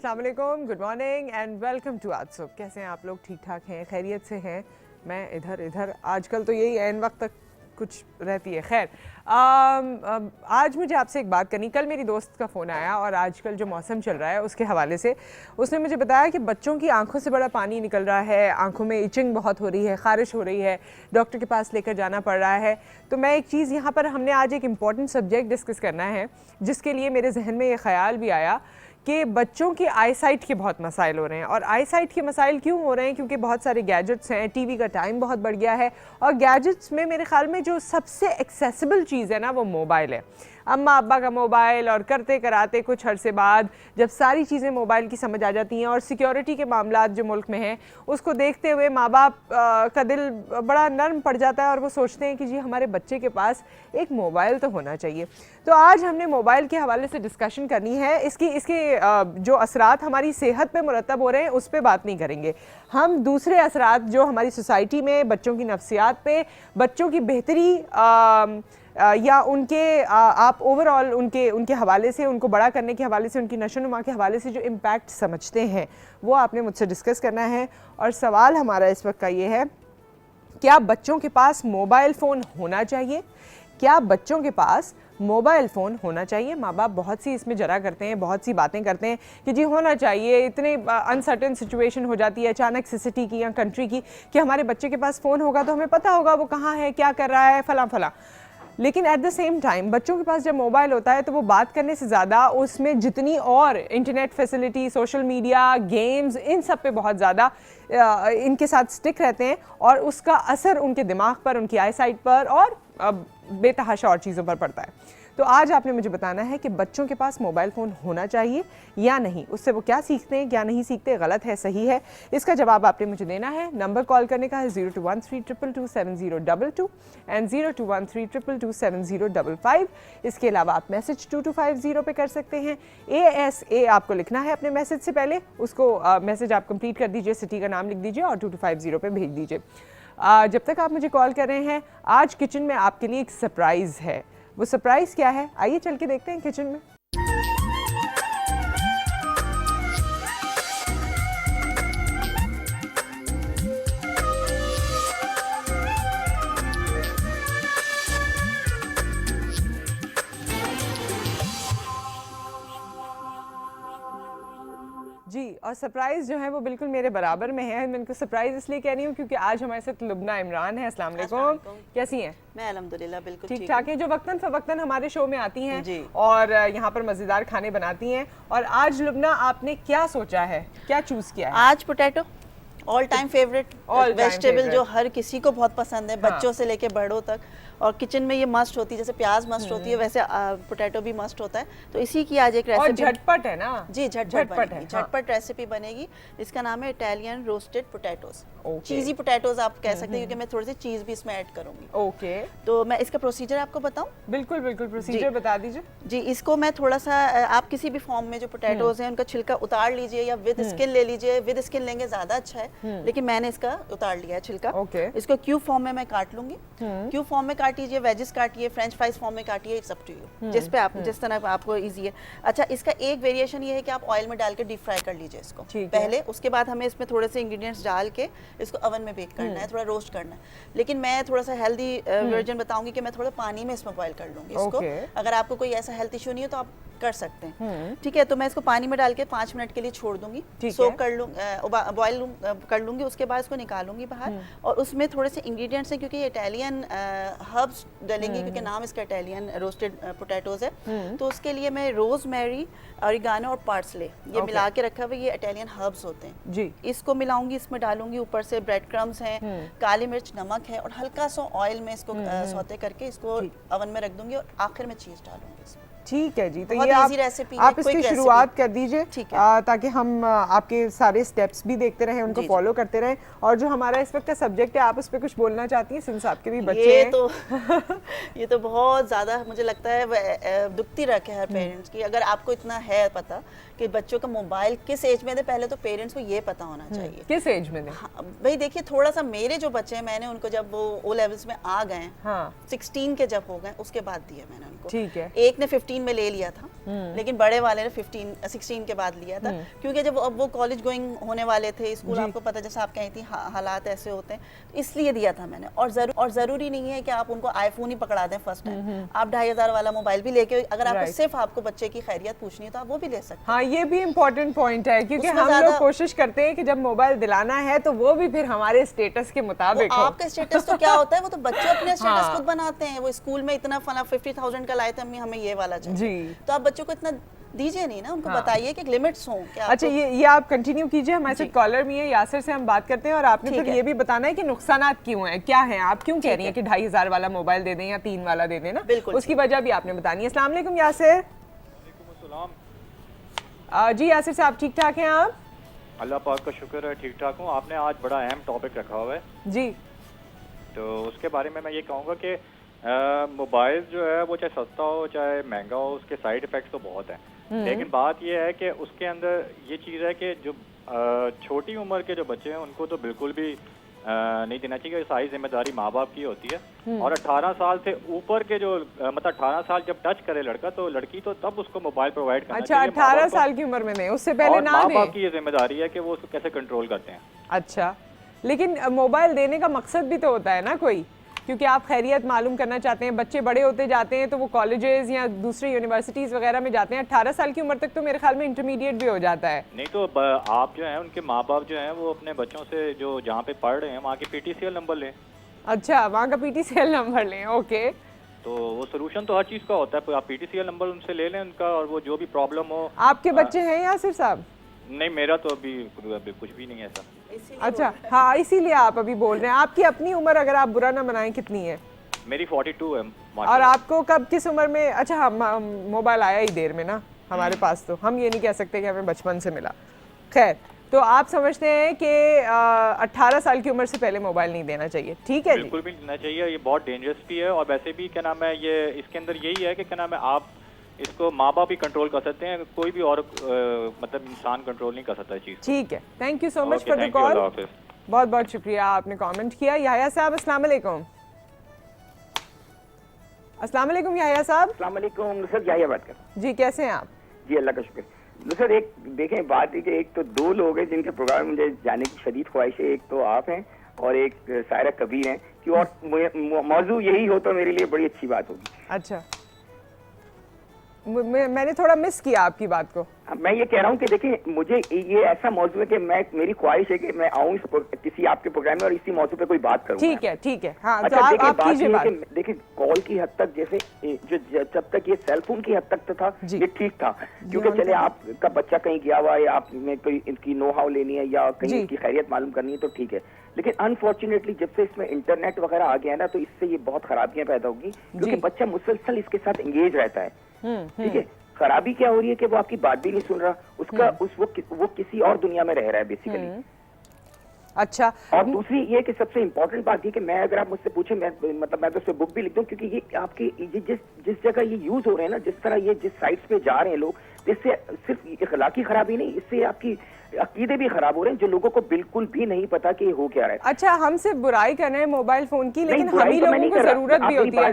अस्सलाम वालेकुम, good morning and welcome to आज सुबह। कैसे हैं आप लोग? ठीक ठाक हैं, खैरियत से हैं? मैं इधर आजकल तो यही एन वक्त तक कुछ रहती है। खैर, आज मुझे आपसे एक बात करनी। कल मेरी दोस्त का फ़ोन आया और आजकल जो मौसम चल रहा है उसके हवाले से उसने मुझे बताया कि बच्चों की आंखों से बड़ा पानी निकल रहा है, आंखों में इचिंग बहुत हो रही है, ख़ारिश हो रही है, डॉक्टर के पास लेकर जाना पड़ रहा है। तो मैं एक चीज़ यहाँ पर, हमने आज एक इम्पॉर्टेंट सब्जेक्ट डिस्कस करना है जिसके लिए मेरे जहन में ये ख्याल भी आया कि बच्चों की आई साइट के बहुत मसाइल हो रहे हैं। और आई साइट के मसाइल क्यों हो रहे हैं? क्योंकि बहुत सारे गैजेट्स हैं, टीवी का टाइम बहुत बढ़ गया है, और गैजेट्स में मेरे ख्याल में जो सबसे एक्सेसिबल चीज़ है ना वो मोबाइल है। अम्मा अब्बा का मोबाइल, और करते कराते कुछ अरसे बाद जब सारी चीज़ें मोबाइल की समझ आ जाती हैं और सिक्योरिटी के मामलात जो मुल्क में हैं उसको देखते हुए माँ बाप का दिल बड़ा नर्म पड़ जाता है और वो सोचते हैं कि जी हमारे बच्चे के पास एक मोबाइल तो होना चाहिए। तो आज हमने मोबाइल के हवाले से डिस्कशन करनी है। इसके जो असरात हमारी सेहत पे मुरतब हो रहे हैं उस पर बात नहीं करेंगे हम। दूसरे असरात जो हमारी सोसाइटी में बच्चों की नफ्सियात पे, बच्चों की बेहतरी या उनके आप ओवरऑल उनके हवाले से, उनको बड़ा करने के हवाले से, उनकी नशोनुमा के हवाले से जो इम्पैक्ट समझते हैं वो आपने मुझसे डिस्कस करना है। और सवाल हमारा इस वक्त का ये है, क्या बच्चों के पास मोबाइल फ़ोन होना चाहिए? क्या बच्चों के पास मोबाइल फ़ोन होना चाहिए? माँ बाप बहुत सी इसमें जरा करते हैं, बहुत सी बातें करते हैं कि जी होना चाहिए। इतने अनसर्टेन सिचुएशन हो जाती है अचानक से सिटी की या कंट्री की कि हमारे बच्चे के पास फ़ोन होगा तो हमें पता होगा वो कहाँ है, क्या कर रहा है, फला फला। लेकिन एट द सेम टाइम बच्चों के पास जब मोबाइल होता है तो वो बात करने से ज़्यादा उसमें जितनी और internet facility, social media, games, इन सब पे बहुत ज़्यादा इनके साथ स्टिक रहते हैं और उसका असर उनके दिमाग पर, उनकी आई साइट पर और बेतहाशा और चीज़ों पर पड़ता है। तो आज आपने मुझे बताना है कि बच्चों के पास मोबाइल फ़ोन होना चाहिए या नहीं, उससे वो क्या सीखते हैं, क्या नहीं सीखते, गलत है, सही है, इसका जवाब आपने मुझे देना है। नंबर कॉल करने का है 0213227022 एंड 0213227055। इसके अलावा आप मैसेज 2250 पे कर सकते हैं। ASA आपको लिखना है अपने मैसेज से पहले, उसको मैसेज आप कंप्लीट कर दीजिए, सिटी का नाम लिख दीजिए और 2250 पे भेज दीजिए। जब तक आप मुझे कॉल कर रहे हैं, आज किचन में आपके लिए एक सरप्राइज़ है। वो सरप्राइज़ क्या है, आइए चल के देखते हैं किचन में। जी, और सरप्राइज़ जो है वो बिल्कुल मेरे बराबर में है। मैं इनको सरप्राइज़ इसलिए कह रही हूँ क्योंकि आज हमारे साथ लुबना इमरान है। अस्सलाम वालेकुम, कैसी हैं? मैं अल्हम्दुलिल्लाह बिल्कुल ठीक ठाक है। जो वक्तन फवक्तन हमारे शो में आती हैं जी। और यहाँ पर मज़ेदार खाने बनाती हैं। और आज लुबना आपने क्या सोचा है, क्या चूज़ किया है? आज potato all time favourite vegetable जो हर किसी को बहुत पसंद है, बच्चों से लेके बड़ों तक। और किचन में ये मस्ट होती है, जैसे प्याज मस्ट होती है वैसे पोटैटो भी मस्ट होता है। तो इसी की आज एक रेसिपी, और झटपट है ना? जी, झटपट है, झटपट रेसिपी बनेगी। इसका नाम है इटालियन रोस्टेड पोटैटोज, चीज़ी पोटैटोज आप कह सकते हैं, क्योंकि मैं थोड़ी सी चीज़ भी इसमें ऐड करूंगी। ओके, तो मैं इसका प्रोसीजर आपको बताऊं? बिल्कुल बिल्कुल, प्रोसीजर बता दीजिए। जी, इसको मैं थोड़ा सा, आप किसी भी फॉर्म में जो पोटैटोज हैं उनका छिलका उतार लीजिए या विद स्किन ले लीजिए। विद स्किन लेंगे ज्यादा अच्छा है, लेकिन मैंने इसका उतार लिया है छिलका। इसको क्यूब फॉर्म में मैं काट लूंगी। क्यूब फॉर्म में काट लीजिए, वेजिस काटिए, फ्रेंच फ्राइज फॉर्म में काटिए, इट्स अप टू यू, जिस पे आप जिस तरह आपको इजी है। अच्छा, इसका एक वेरिएशन ये है कि आप ऑयल में डाल के डीप फ्राई कर लीजिए इसको पहले। उसके बाद हमें इसमें थोड़े से इंग्रेडिएंट्स डाल के इसको ओवन में बेक करना है, थोड़ा रोस्ट करना है। लेकिन मैं थोड़ा सा हेल्दी वर्जन बताऊंगी कि मैं थोड़ा पानी में इसमें बॉयल कर लूंगी इसको। अगर आपको कोई ऐसा हेल्थ इशू नहीं है तो आप कर सकते हैं, ठीक है। तो मैं इसको पानी में डाल के 5 मिनट के लिए छोड़ दूंगी, सोक कर लूँ, बॉयल कर लूंगी। उसके बाद इसको निकालूंगी बाहर और उसमें थोड़े से इंग्रेडिएंट्स हैं, क्योंकि ये इटालियन हर्ब्स डालेंगे, क्योंकि नाम इसका इटालियन रोस्टेड पोटैटोज है। तो उसके लिए मैं रोजमेरी, ऑरिगानो और पार्सले ये मिला के रखा हुआ, ये इटालियन हर्ब्स होते हैं जी। इसको मिलाऊंगी, इसमें डालूंगी, ऊपर से ब्रेड क्रम्स हैं, काली मिर्च, नमक है, और हल्का सा ऑयल में इसको सौते करके इसको ओवन में रख दूंगी और आखिर में चीज डालूंगी इसमें। ठीक है जी, तो ये आप इसकी शुरुआत कर दीजिए ताकि हम आपके सारे स्टेप्स भी देखते रहें, उनको फॉलो करते रहें। और जो हमारा इस वक्त का सब्जेक्ट है, आप उस पर कुछ बोलना चाहती हैं? सिंस आपके भी बच्चे ये हैं। तो ये तो बहुत ज़्यादा मुझे लगता है दुखती रख है हर पेरेंट्स की। अगर आपको इतना है पता कि बच्चों का मोबाइल किस एज में दे, पहले तो पेरेंट्स को ये पता होना चाहिए किस एज में दे। हाँ, भाई देखिए थोड़ा सा मेरे जो बच्चे हैं, मैंने उनको जब वो ओ लेवल्स में आ गए, हाँ 16 के जब हो गए उसके बाद दिया मैंने उनको। ठीक है। एक ने 15 में ले लिया था, लेकिन बड़े वाले ने 16 के बाद लिया था, क्योंकि जब अब वो कॉलेज गोइंग होने वाले थे, स्कूल आपको पता जैसा आप कही थी हालात ऐसे होते हैं, इसलिए दिया था मैंने। और जरूरी नहीं है कि आप उनको आईफोन ही पकड़ा दें फर्स्ट टाइम, आप 2500 वाला मोबाइल भी लेके, अगर आपको सिर्फ आपको बच्चे की खैरियत पूछनी है तो आप वो भी ले सकते हैं। हाँ ये भी इम्पोर्टेंट पॉइंट है, क्योंकि हम लोग कोशिश करते हैं कि जब मोबाइल दिलाना है तो वो भी फिर हमारे स्टेटस के मुताबिक हो। आपका स्टेटस तो क्या होता है, वो तो बच्चे अपने स्टेटस खुद बनाते हैं। वो स्कूल में इतना 50,000 का लाए थे, अम्मी हमें ये वाला चाहिए जी, तो आप बच्चों को इतना दीजिए नहीं ना, उनको बताइए कि लिमिट्स हों। अच्छा ये आप कंटिन्यू कीजिए, हमारे साथ कॉलर भी है, यासिर से हम बात करते हैं, और आपने फिर ये भी बताना है कि नुकसानात क्यों हैं, क्या हैं, आप क्यों कह रही हैं कि 2500 वाला मोबाइल दे दें या 3 वाला दे दें ना, उसकी वजह भी आपने बतानी है। अस्सलाम वालेकुम यासिर। जी यासिर साहब ठीक ठाक हैं आप? अल्लाह पाक का शुक्र है ठीक ठाक हूँ। आपने आज बड़ा अहम टॉपिक रखा हुआ है जी, तो उसके बारे में मैं ये कहूँगा कि मोबाइल जो है वो चाहे सस्ता हो चाहे महंगा हो, उसके साइड इफेक्ट्स तो बहुत हैं, लेकिन बात ये है कि उसके अंदर ये चीज़ है कि जो छोटी उम्र के जो बच्चे हैं उनको तो बिल्कुल भी नहीं देना चाहिए। सारी जिम्मेदारी माँ बाप की होती है, और 18 साल से ऊपर के जो मतलब 18 साल जब टच करे लड़का तो लड़की तो तब उसको मोबाइल प्रोवाइड करना चाहिए। 18 साल की उम्र में नहीं, उससे पहले ना माँ दें। बाप की ये जिम्मेदारी है कि वो उसको कैसे कंट्रोल करते हैं। अच्छा, लेकिन मोबाइल देने का मकसद भी तो होता है ना कोई, क्योंकि आप खैरियत मालूम करना चाहते हैं, बच्चे बड़े होते जाते हैं तो वो कॉलेजेस या दूसरी यूनिवर्सिटीज़ वगैरह में जाते हैं, 18 साल की उम्र तक तो मेरे ख्याल में इंटरमीडिएट भी हो जाता है। नहीं तो आप जो हैं उनके माँ बाप जो हैं वो अपने बच्चों से जो जहाँ पे पढ़ रहे हैं वहाँ के PTCL नंबर लें। अच्छा, वहाँ का PTCL नंबर लें, ओके। तो वो सोल्यूशन तो हर चीज़ का होता है, आप PTCL नंबर उनसे ले लें उनका, और वो जो भी प्रॉब्लम हो। आपके बच्चे हैं यासिर साहब? नहीं मेरा तो अभी कुछ भी नहीं है ऐसा। अच्छा हाँ, इसीलिए आप अभी बोल रहे हैं। आपकी अपनी उम्र अगर आप बुरा ना बनाएं कितनी है? मेरी 42 है। और आपको कब किस उम्र में? अच्छा हाँ, मोबाइल आया ही देर में ना हमारे पास, तो हम ये नहीं कह सकते कि हमें बचपन से मिला। खैर, तो आप समझते हैं कि 18 साल की उम्र से पहले मोबाइल नहीं देना चाहिए, ठीक है? बिल्कुल भी देना चाहिए, ये बहुत डेंजरस भी है, और वैसे भी क्या नाम है ये इसके अंदर यही है कि क्या नाम है आप इसको माँ बाप ही कंट्रोल कर सकते हैं, कोई भी और मतलब इंसान कंट्रोल नहीं कर सकता चीज़। ठीक है, thank you so much for the call, बहुत बहुत शुक्रिया आपने कमेंट किया। याहिया साहब अस्सलाम वालेकुम। अस्सलाम वालेकुम याहिया साहब। अस्सलाम वालेकुम नुसरत, याहिया बात कर। जी कैसे हैं आप? जी अल्लाह का शुक्र। नुसरत एक देखें बात है कि एक तो 2 लोग हैं जिनके प्रोग्राम में मुझे जाने की शदीद ख्वाहिश है, एक तो आप हैं और एक सायरा कबीर हैं, कि और मौजू यही हो तो मेरे लिए बड़ी अच्छी बात होगी। अच्छा, मैंने थोड़ा मिस किया आपकी बात को। मैं ये कह रहा हूँ कि देखिए मुझे ये ऐसा मौजू है कि मेरी ख्वाहिश है कि मैं आऊँ किसी आपके प्रोग्राम में और इसी मौजू पे कोई बात करूँ। ठीक है ठीक है, हाँ अच्छा, तो आप कीजिए बात। देखिए कॉल की हद तक, जैसे जो जब तक ये सेलफोन की हद तक तो था ये ठीक था, क्योंकि चले आपका बच्चा कहीं गया हुआ है, आप में कोई इनकी नो हाउ लेनी है या कहीं इनकी खैरियत मालूम करनी है तो ठीक है, लेकिन अनफॉर्चुनेटली जब से इसमें इंटरनेट वगैरह आ गया है ना, तो इससे ये बहुत खराबियां पैदा होगी, क्योंकि बच्चा मुसलसल इसके साथ एंगेज रहता है। ठीक है, खराबी क्या हो रही है कि वो आपकी बात भी नहीं सुन रहा, उसका वो किसी और दुनिया में रह रहा है बेसिकली। अच्छा, और दूसरी ये कि सबसे इम्पोर्टेंट बात ये कि मैं अगर आप मुझसे पूछे, मैं तो उस पर बुक भी लिख दूं, क्योंकि ये आपकी ये जिस जगह ये यूज हो रहे हैं ना, जिस तरह ये जिस साइट्स पे जा रहे हैं लोग, इससे सिर्फ इखलाकी खराबी नहीं, इससे आपकी अकीदे भी खराब हो रहे हैं, जो लोगों को बिल्कुल भी नहीं पता कि हो क्या रहा है। अच्छा, हम सिर्फ बुराई कर रहे हैं मोबाइल फोन की, लेकिन हम ही लोगों को जरूरत भी होती है।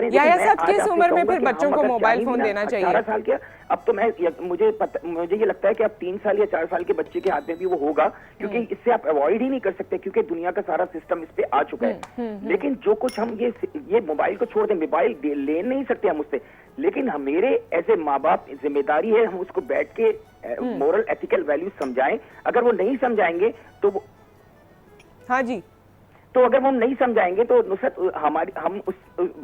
याहिया साहब किस उम्र में फिर बच्चों को मोबाइल फोन देना चाहिए? 18 साल के, अब तो मुझे ये लगता है कि अब 3 साल या 4 साल के बच्चे के हाथ में भी वो होगा, क्योंकि इससे आप अवॉइड ही नहीं कर सकते, क्योंकि दुनिया का सारा सिस्टम इस पे आ चुका है। लेकिन जो कुछ हम ये मोबाइल को छोड़ दें, मोबाइल ले नहीं सकते हम उससे, लेकिन मेरे एज ए माँ बाप जिम्मेदारी है हम उसको बैठ के मोरल एथिकल वैल्यूज समझाएं। अगर वो नहीं समझाएंगे तो हाँ जी, तो अगर वो नहीं समझाएंगे तो नुसरत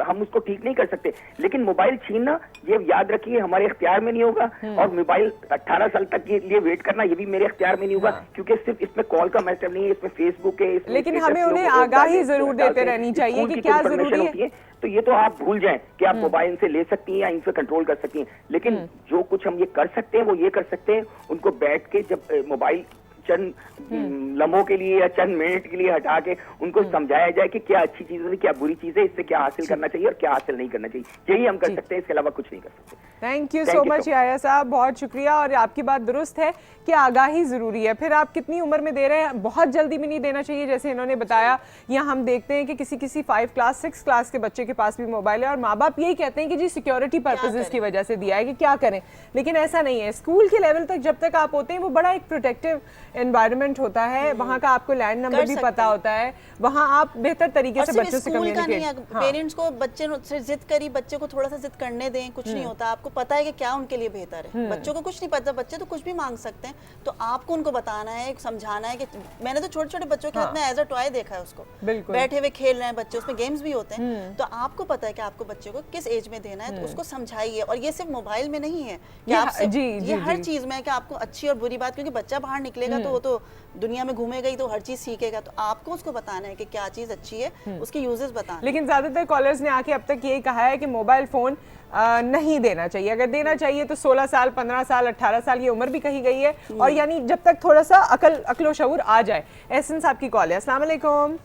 हम उसको ठीक नहीं कर सकते। लेकिन मोबाइल छीनना, ये याद रखिए, हमारे इख्तियार में नहीं होगा, और मोबाइल 18 साल तक के लिए वेट करना ये भी मेरे इख्तियार में नहीं होगा, क्योंकि सिर्फ इसमें कॉल का मैसेज नहीं है, इसमें फेसबुक है, लेकिन हमें उन्हें आगाही जरूर देते रहनी चाहिए कि क्या जरूरी है। तो ये तो आप भूल जाएं कि आप मोबाइल से ले सकती हैं या इनसे कंट्रोल कर सकती हैं, लेकिन जो कुछ हम ये कर सकते हैं वो ये कर सकते हैं, उनको बैठ के जब मोबाइल चंद लम्हों के लिए या चंद मिनट के लिए हटा के उनको समझाया जाए कि क्या अच्छी चीज है, क्या बुरी चीज है, इससे क्या हासिल करना चाहिए और क्या हासिल नहीं करना चाहिए। यही हम कर सकते हैं, इसके अलावा कुछ नहीं कर सकते। थैंक यू सो मच याया साहब, बहुत शुक्रिया। और आपकी बात दुरुस्त है कि आगाही ज़रूरी है। फिर आप कितनी उम्र में दे रहे हैं, बहुत जल्दी भी नहीं देना चाहिए जैसे इन्होंने बताया। या हम देखते हैं कि किसी 5 क्लास 6 क्लास के बच्चे के पास भी मोबाइल है और माँ बाप यही कहते हैं कि जी सिक्योरिटी पर्पसेस की वजह से दिया है कि क्या करें, लेकिन ऐसा नहीं है। स्कूल के लेवल तक जब तक आप होते हैं वो बड़ा एक प्रोटेक्टिव एनवायरनमेंट होता है, वहाँ का आपको लैंड नंबर भी पता होता है, वहाँ आप बेहतर तरीके से बच्चों से कम्युनिकेट। पेरेंट्स को बच्चे से जिद करी, बच्चे को थोड़ा सा जिद करने दें, कुछ नहीं होता। आपको पता है कि क्या उनके लिए बेहतर है। बच्चों को कुछ नहीं पता, बच्चे तो कुछ भी मांग सकते हैं, तो आपको उनको बताना है, समझाना है कि मैंने तो छोटे छोटे बच्चों के हाथ में एज अ टॉय देखा है उसको, बैठे हुए खेल रहे हैं बच्चे, उसमें गेम्स भी होते हैं, तो आपको पता है कि आपको बच्चे को किस एज में देना है, तो उसको समझाइए। और ये सिर्फ मोबाइल में नहीं है कि आप ये हर चीज में है कि आपको अच्छी और बुरी बात, क्योंकि बच्चा बाहर निकलेगा तो वो तो दुनिया में घूमेगा ही, तो हर चीज सीखेगा, तो आपको उसको बताना है कि क्या चीज अच्छी है, उसके यूजेस बताना। लेकिन ज्यादातर कॉलर्स ने आके अब तक यही कहा है कि मोबाइल फोन नहीं देना चाहिए। अगर देना चाहिए तो 16 साल, 15 साल, 18 साल ये उम्र भी कही गई है, और यानी जब तक थोड़ा सा अकलो शऊर आ जाए। एहसन साहब की कॉल है। अस्सलाम वालेकुम।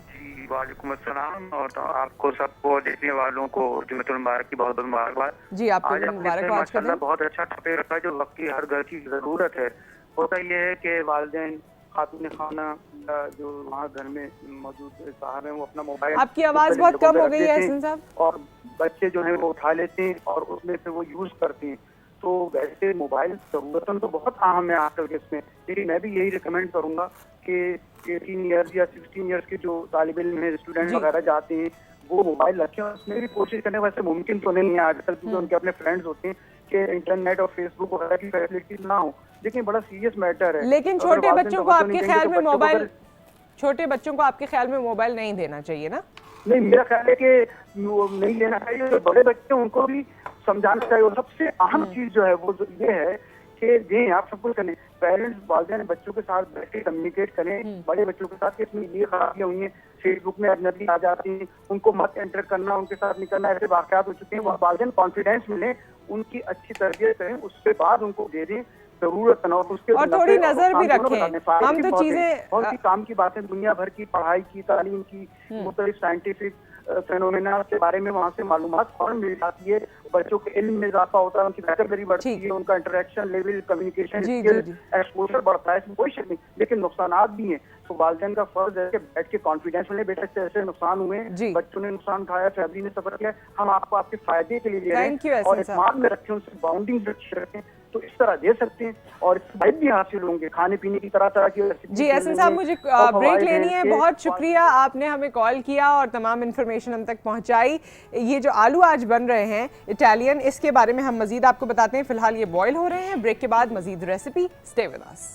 जी वालेकुम अस्सलाम, और आपको सबको देखने वालों को जुम्मतुल मुबारक की बहुत बहुत मुबारकबाद। जी आपको भी मुबारक हो। माशाल्लाह बहुत अच्छा टॉपिक रखा जो वक्त की हर घर की जरूरत है। होता ये है कि वालिदैन खातून खाना जो वहाँ घर में मौजूद साहब हैं वो अपना मोबाइल, आपकी आवाज बहुत कम हो गई है एहसन साहब, और बच्चे जो है वो उठा लेते हैं और उसमें से वो यूज करते हैं। तो वैसे मोबाइल जरूरतन तो बहुत अहम है आजकल के इसमें, लेकिन मैं भी यही रिकमेंड करूंगा कि 18 ईयर्स या 16 ईयर्स के जो तालिब इल्म है, स्टूडेंट वगैरह जाते हैं, वो मोबाइल रखें और उसमें भी कोशिश करें। वैसे मुमकिन तो नहीं है आजकल, क्योंकि उनके अपने फ्रेंड्स होते हैं कि इंटरनेट और फेसबुक वगैरह की फैसिलिटीज ना हो, लेकिन बड़ा सीरियस मैटर है। लेकिन छोटे बच्चों को आपके ख्याल में मोबाइल, छोटे बच्चों को आपके ख्याल में मोबाइल नहीं देना चाहिए ना? नहीं, मेरा ख्याल है कि नहीं लेना चाहिए। जो बड़े बच्चे उनको भी समझाना चाहिए। और सबसे अहम चीज जो है वो ये है कि दें, आप सब कुछ करें, पेरेंट्स वालिदैन बच्चों के साथ बैठ के कम्युनिकेट करें। बड़े बच्चों के साथ इसमें ये खराबियां हुई हैं, फेसबुक में अजनबी आ जाती हैं, उनको मत एंटर करना, उनके साथ निकलना, ऐसे वाकयात हो चुके हैं। वालिदैन कॉन्फिडेंस मिले, उनकी अच्छी तरबियत करें, उसके बाद उनको दे दें जरूरत न, और थोड़ी नजर भी रखें। हम तो चीजें बहुत सी काम की बातें, दुनिया भर की पढ़ाई की, तालीम की, मुख्तलिफ साइंटिफिक फेनोमेना के बारे में वहाँ से मालूमात फौरन मिल जाती है। बच्चों के इल्म में इजाफा होता है, उनकी वोकैबुलरी बढ़ती है, उनका interaction level, communication skill, exposure बढ़ता है, इसमें कोई शक नहीं। लेकिन नुकसानात भी हैं, तो वालिदैन का फर्ज है कि बैठ के कॉन्फिडेंस मिले, बेटा इससे ऐसे नुकसान हुए, बच्चों ने नुकसान उठाया, फैमिली ने सफर किया, हम आपको आपके फायदे के लिए दे रहे हैं, और इत्मीनान में रखें, उनसे बाउंडिंग अच्छी रखें, तो इस तरह दे सकते हैं और फायदे भी हासिल होंगे। खाने पीने की तरह तरह की। जी एहसन साहब, मुझे ब्रेक लेनी है। बहुत शुक्रिया, आपने हमें कॉल किया और तमाम इन्फॉर्मेशन हम तक पहुंचाई। ये जो आलू आज बन रहे हैं इटालियन, इसके बारे में हम मजीद आपको बताते हैं। फिलहाल ये बॉयल हो रहे हैं। ब्रेक के बाद मजीद recipe. Stay with us.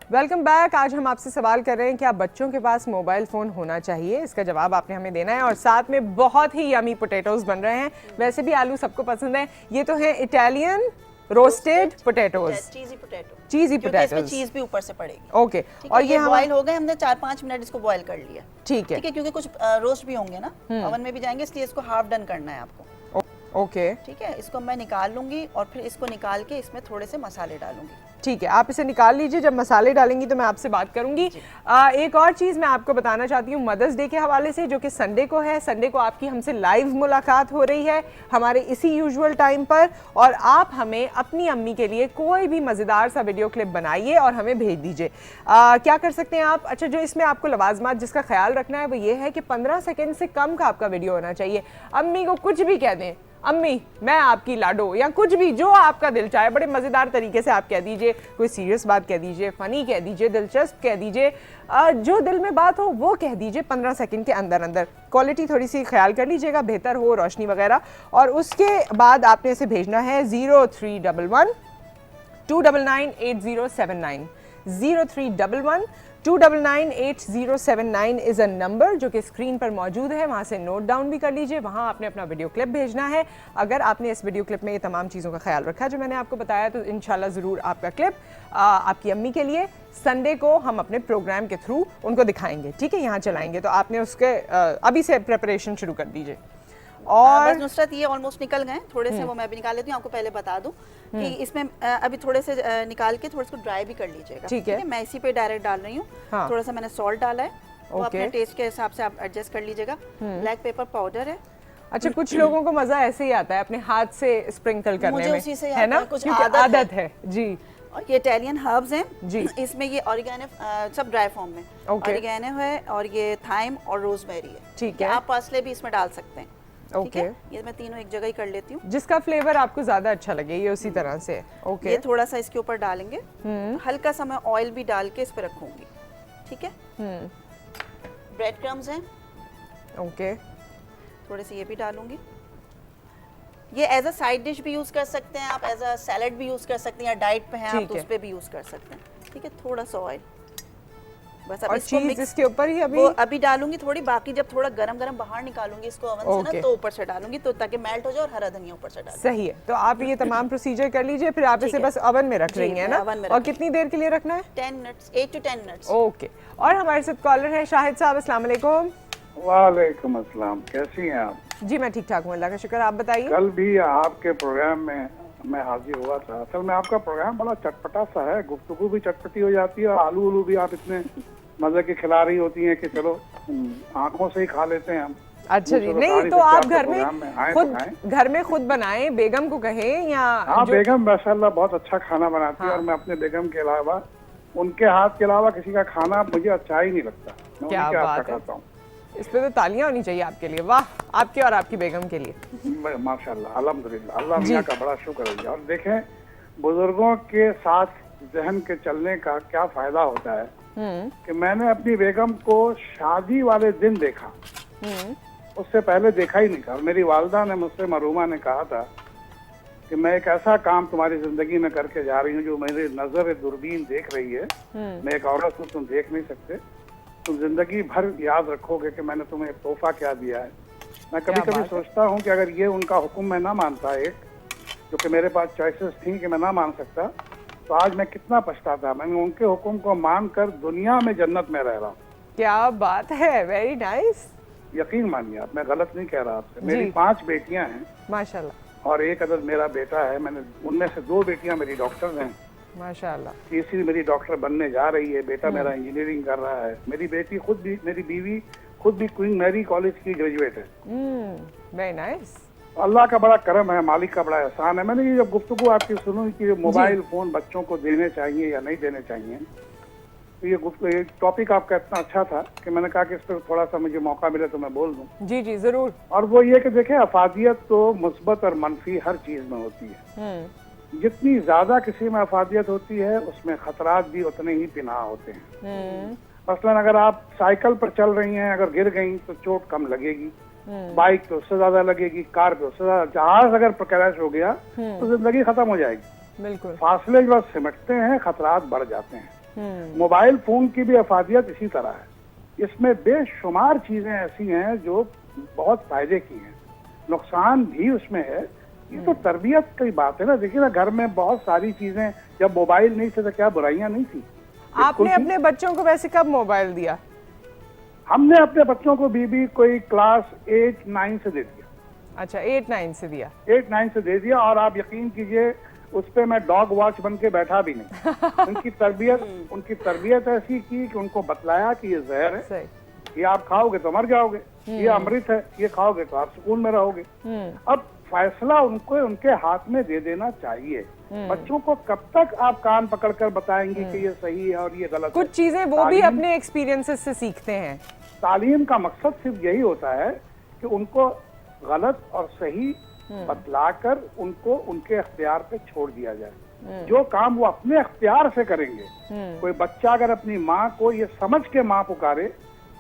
Welcome back. आज हम आपसे सवाल कर रहे हैं कि आप बच्चों के पास मोबाइल फ़ोन होना चाहिए, इसका जवाब आपने हमें देना है। और साथ में बहुत ही यमी पोटैटोज़ बन रहे हैं। वैसे भी आलू सबको पसंद है। ये तो है इटालियन रोस्टेड पोटैटोज़, चीज़ी पोटैटो, चीज़ी पोटैटोज़, इसमें चीज़ भी ऊपर से पड़ेगी। ओके, और ये बॉयल हो गए, हमने 4-5 मिनट इसको बॉयल कर लिया। ठीक है, क्योंकि कुछ रोस्ट भी होंगे ना, ओवन में भी जाएंगे, इसलिए इसको हाफ डन करना है आपको। ओके, ठीक है, इसको मैं निकाल लूंगी और फिर इसको निकाल के इसमें थोड़े से मसाले डालूंगी। ठीक है, आप इसे निकाल लीजिए। जब मसाले डालेंगी तो मैं आपसे बात करूंगी। एक और चीज़ मैं आपको बताना चाहती हूँ मदर्स डे के हवाले से, जो कि संडे को है। संडे को आपकी हमसे लाइव मुलाकात हो रही है हमारे इसी यूजुअल टाइम पर, और आप हमें अपनी अम्मी के लिए कोई भी मज़ेदार सा वीडियो क्लिप बनाइए और हमें भेज दीजिए। क्या कर सकते हैं आप? अच्छा, जो इसमें आपको लवाजमात जिसका ख्याल रखना है वो ये है कि 15 सेकेंड से कम का आपका वीडियो होना चाहिए। अम्मी को कुछ भी कह दें, अम्मी मैं आपकी लाडो, या कुछ भी जो आपका दिल चाहे, बड़े मज़ेदार तरीके से आप कह दीजिए। कोई सीरियस बात कह दीजिए, फ़नी कह दीजिए, दिलचस्प कह दीजिए, जो दिल में बात हो वो कह दीजिए 15 सेकंड के अंदर अंदर। क्वालिटी थोड़ी सी ख्याल कर लीजिएगा, बेहतर हो, रोशनी वगैरह। और उसके बाद आपने इसे भेजना है 0311 299 8079 0311 2998079 इज़ अ नंबर जो कि स्क्रीन पर मौजूद है, वहाँ से नोट डाउन भी कर लीजिए। वहाँ आपने अपना वीडियो क्लिप भेजना है। अगर आपने इस वीडियो क्लिप में ये तमाम चीज़ों का ख्याल रखा जो मैंने आपको बताया, तो इंशाल्लाह ज़रूर आपका क्लिप आपकी अम्मी के लिए संडे को हम अपने प्रोग्राम के थ्रू उनको दिखाएंगे, ठीक है, यहाँ चलाएंगे। तो आपने उसके अभी से प्रिपरेशन शुरू कर दीजिए। और नुसरत ये ऑलमोस्ट निकल गए थोड़े से, वो मैं भी निकाल लेती हूँ। आपको पहले बता दूं कि इसमें अभी थोड़े से निकाल के थोड़ा सा ड्राई भी कर लीजिएगा, ठीक है। मैं इसी पे डायरेक्ट डाल रही हूँ। हाँ। थोड़ा सा मैंने सॉल्ट डाला है, वो अपने टेस्ट के हिसाब से आप एडजस्ट कर लीजिएगा। ब्लैक पेपर पाउडर है। अच्छा, कुछ लोगों को मजा ऐसे ही आता है अपने हाथ से स्प्रिंकल करने मुझे में, उसी से है ना, कुछ क्योंकि आदत है जी। और ये इटालियन हर्ब्स हैं जी। इसमें ये ऑरिगेनो सब ड्राई फॉर्म में, ऑरिगेनो है और ये थाइम और रोजमेरी है, ठीक है। आप पार्सले भी इसमें डाल सकते हैं, ठीक है। ओके, ये मैं तीनों एक जगह ही कर लेती हूँ, जिसका फ्लेवर आपको ज्यादा अच्छा लगे ये उसी तरह से। ओके, ये थोड़ा सा इसके ऊपर डालेंगे, हल्का सा मैं ऑयल भी डाल के इस पे रखूंगी, ठीक है। ब्रेड क्रम्स हैं, ओके, थोड़े से ये भी डालूंगी। ये एज अ साइड डिश भी यूज कर सकते हैं आप, एज अ सैलेड भी यूज कर सकते हैं, या डाइट पे हैं आप तो उस पे भी यूज कर सकते हैं, ठीक है। थोड़ा सा ऑयल बस। अब और इसको चीज इसके ऊपर ही अभी डालूंगी थोड़ी, बाकी जब थोड़ा गरम गरम बाहर निकालूंगी इसको ओवन से ना, तो ऊपर से डालूंगी, तो ताकि मेल्ट हो जाए, और हरा धनिया ऊपर से डालूंगी। सही है। तो आप ये तमाम प्रोसीजर कर लीजिए, फिर आप इसे बस ओवन में रख रही हैं ना, और कितनी देर के लिए रखना है? 10 मिनट्स, 8 to 10 मिनट्स। ओके। और हमारे साथ कॉलर है शाहिद साहब, अस्सलाम वालेकुम। वालेकुम अस्सलाम, कैसी हैं आप? जी मैं ठीक ठाक हूँ, अल्लाह का शुक्र, आप बताइए। कल भी आपके प्रोग्राम में मैं हाजिर हुआ था। असल में आपका प्रोग्राम बड़ा चटपटा सा है, गुफ्तगू भी चटपटी हो जाती है, और आलू उलू भी आप इतने मजे की खिला रही होती हैं कि चलो आंखों से ही खा लेते हैं हम। अच्छा जी, नहीं तो आप घर में खुद बनाएं, बेगम को कहें या हाँ, बेगम माशाल्लाह बहुत अच्छा खाना बनाती है, और मैं अपने बेगम के अलावा, उनके हाथ के अलावा किसी का खाना मुझे अच्छा ही नहीं लगता। मैं क्या उनके हाथ बात का है, खाता हूँ। इस पे तो तालियां होनी चाहिए आपके लिए, वाह, आपके और आपकी बेगम के लिए। माशाल्लाह, अल्हम्दुलिल्लाह, अल्लाह मियां का बड़ा शुक्र है। और देखें, बुजुर्गों के साथ जहन के चलने का क्या फायदा होता है कि मैंने अपनी बेगम को शादी वाले दिन देखा, उससे पहले देखा ही नहीं था। मेरी वालदा ने मुझसे, मरूमा ने कहा था कि मैं एक ऐसा काम तुम्हारी जिंदगी में करके जा रही हूँ जो मेरी नजर दूरबीन देख रही है, मैं एक औरत को तुम देख नहीं सकते, तुम जिंदगी भर याद रखोगे कि मैंने तुम्हें एक तोहफा क्या दिया है। मैं कभी कभी सोचता हूँ कि अगर ये उनका हुक्म मैं ना मानता, एक जो कि मेरे पास चॉइसेस थी कि मैं ना मान सकता, तो आज मैं कितना पछताता। मैं उनके हुक्म को मानकर दुनिया में जन्नत में रह रहा हूँ। क्या बात है, वेरी नाइस। यकीन मानिए आप, मैं गलत नहीं कह रहा आपसे। मेरी 5 बेटियां हैं माशाल्लाह, और एक अदद मेरा बेटा है। मैंने उनमें से 2 बेटियां मेरी डॉक्टर हैं माशाल्लाह, तीसरी मेरी डॉक्टर बनने जा रही है, बेटा मेरा इंजीनियरिंग कर रहा है। मेरी बेटी खुद भी, मेरी बीवी खुद भी क्वीन मैरी कॉलेज की ग्रेजुएट है। Very nice. अल्लाह का बड़ा करम है, मालिक का बड़ा एहसान है। मैंने ये जब गुफ्तगू आपकी सुनी कि मोबाइल फोन बच्चों को देने चाहिए या नहीं देने चाहिए, तो ये टॉपिक आपका इतना अच्छा था कि मैंने कहा कि इस पर थोड़ा सा मुझे मौका मिले तो मैं बोल दूं। जी जी जरूर। और वो ये कि देखें, अफादियत तो मुस्बत और मनफी हर चीज में होती है। जितनी ज्यादा किसी में अफादियत होती है, उसमें खतरात भी उतने ही पिना होते हैं। मसलन अगर आप साइकिल पर चल रही हैं, अगर गिर गई तो चोट कम लगेगी, बाइक पे उससे ज्यादा लगेगी, कार पे उससे ज्यादा, जहाज अगर क्रैश हो गया तो जिंदगी खत्म हो जाएगी। बिल्कुल। फासले जब सिमटते हैं, खतरात बढ़ जाते हैं। मोबाइल फोन की भी अफादियत इसी तरह है। इसमें बेशुमार चीजें ऐसी हैं जो बहुत फायदे की हैं, नुकसान भी उसमें है। ये तो तरबियत की बात है ना। देखिए ना, घर में बहुत सारी चीजें, जब मोबाइल नहीं थे तो क्या बुराइयां नहीं थी। आपने अपने बच्चों को वैसे कब मोबाइल दिया? हमने अपने बच्चों को बीबी कोई क्लास 8-9 से दे दिया। अच्छा, 8-9 से दिया? 8-9 से दे दिया। और आप यकीन कीजिए, उस पे मैं डॉग वॉच बन के बैठा भी नहीं। उनकी तरबियत ऐसी की कि उनको बतलाया कि ये जहर है, ये आप खाओगे तो मर जाओगे, ये अमृत है, ये खाओगे तो आप सुकून में रहोगे। अब फैसला उनको उनके हाथ में दे देना चाहिए। बच्चों को कब तक आप कान पकड़कर बताएंगे कि ये सही है और ये गलत है? कुछ चीजें वो भी अपने एक्सपीरियंसेस से सीखते हैं। तालीम का मकसद सिर्फ यही होता है कि उनको गलत और सही बतलाकर उनको उनके अख्तियार पे छोड़ दिया जाए। जो काम वो अपने अख्तियार से करेंगे। कोई बच्चा अगर अपनी माँ को ये समझ के माँ पुकारे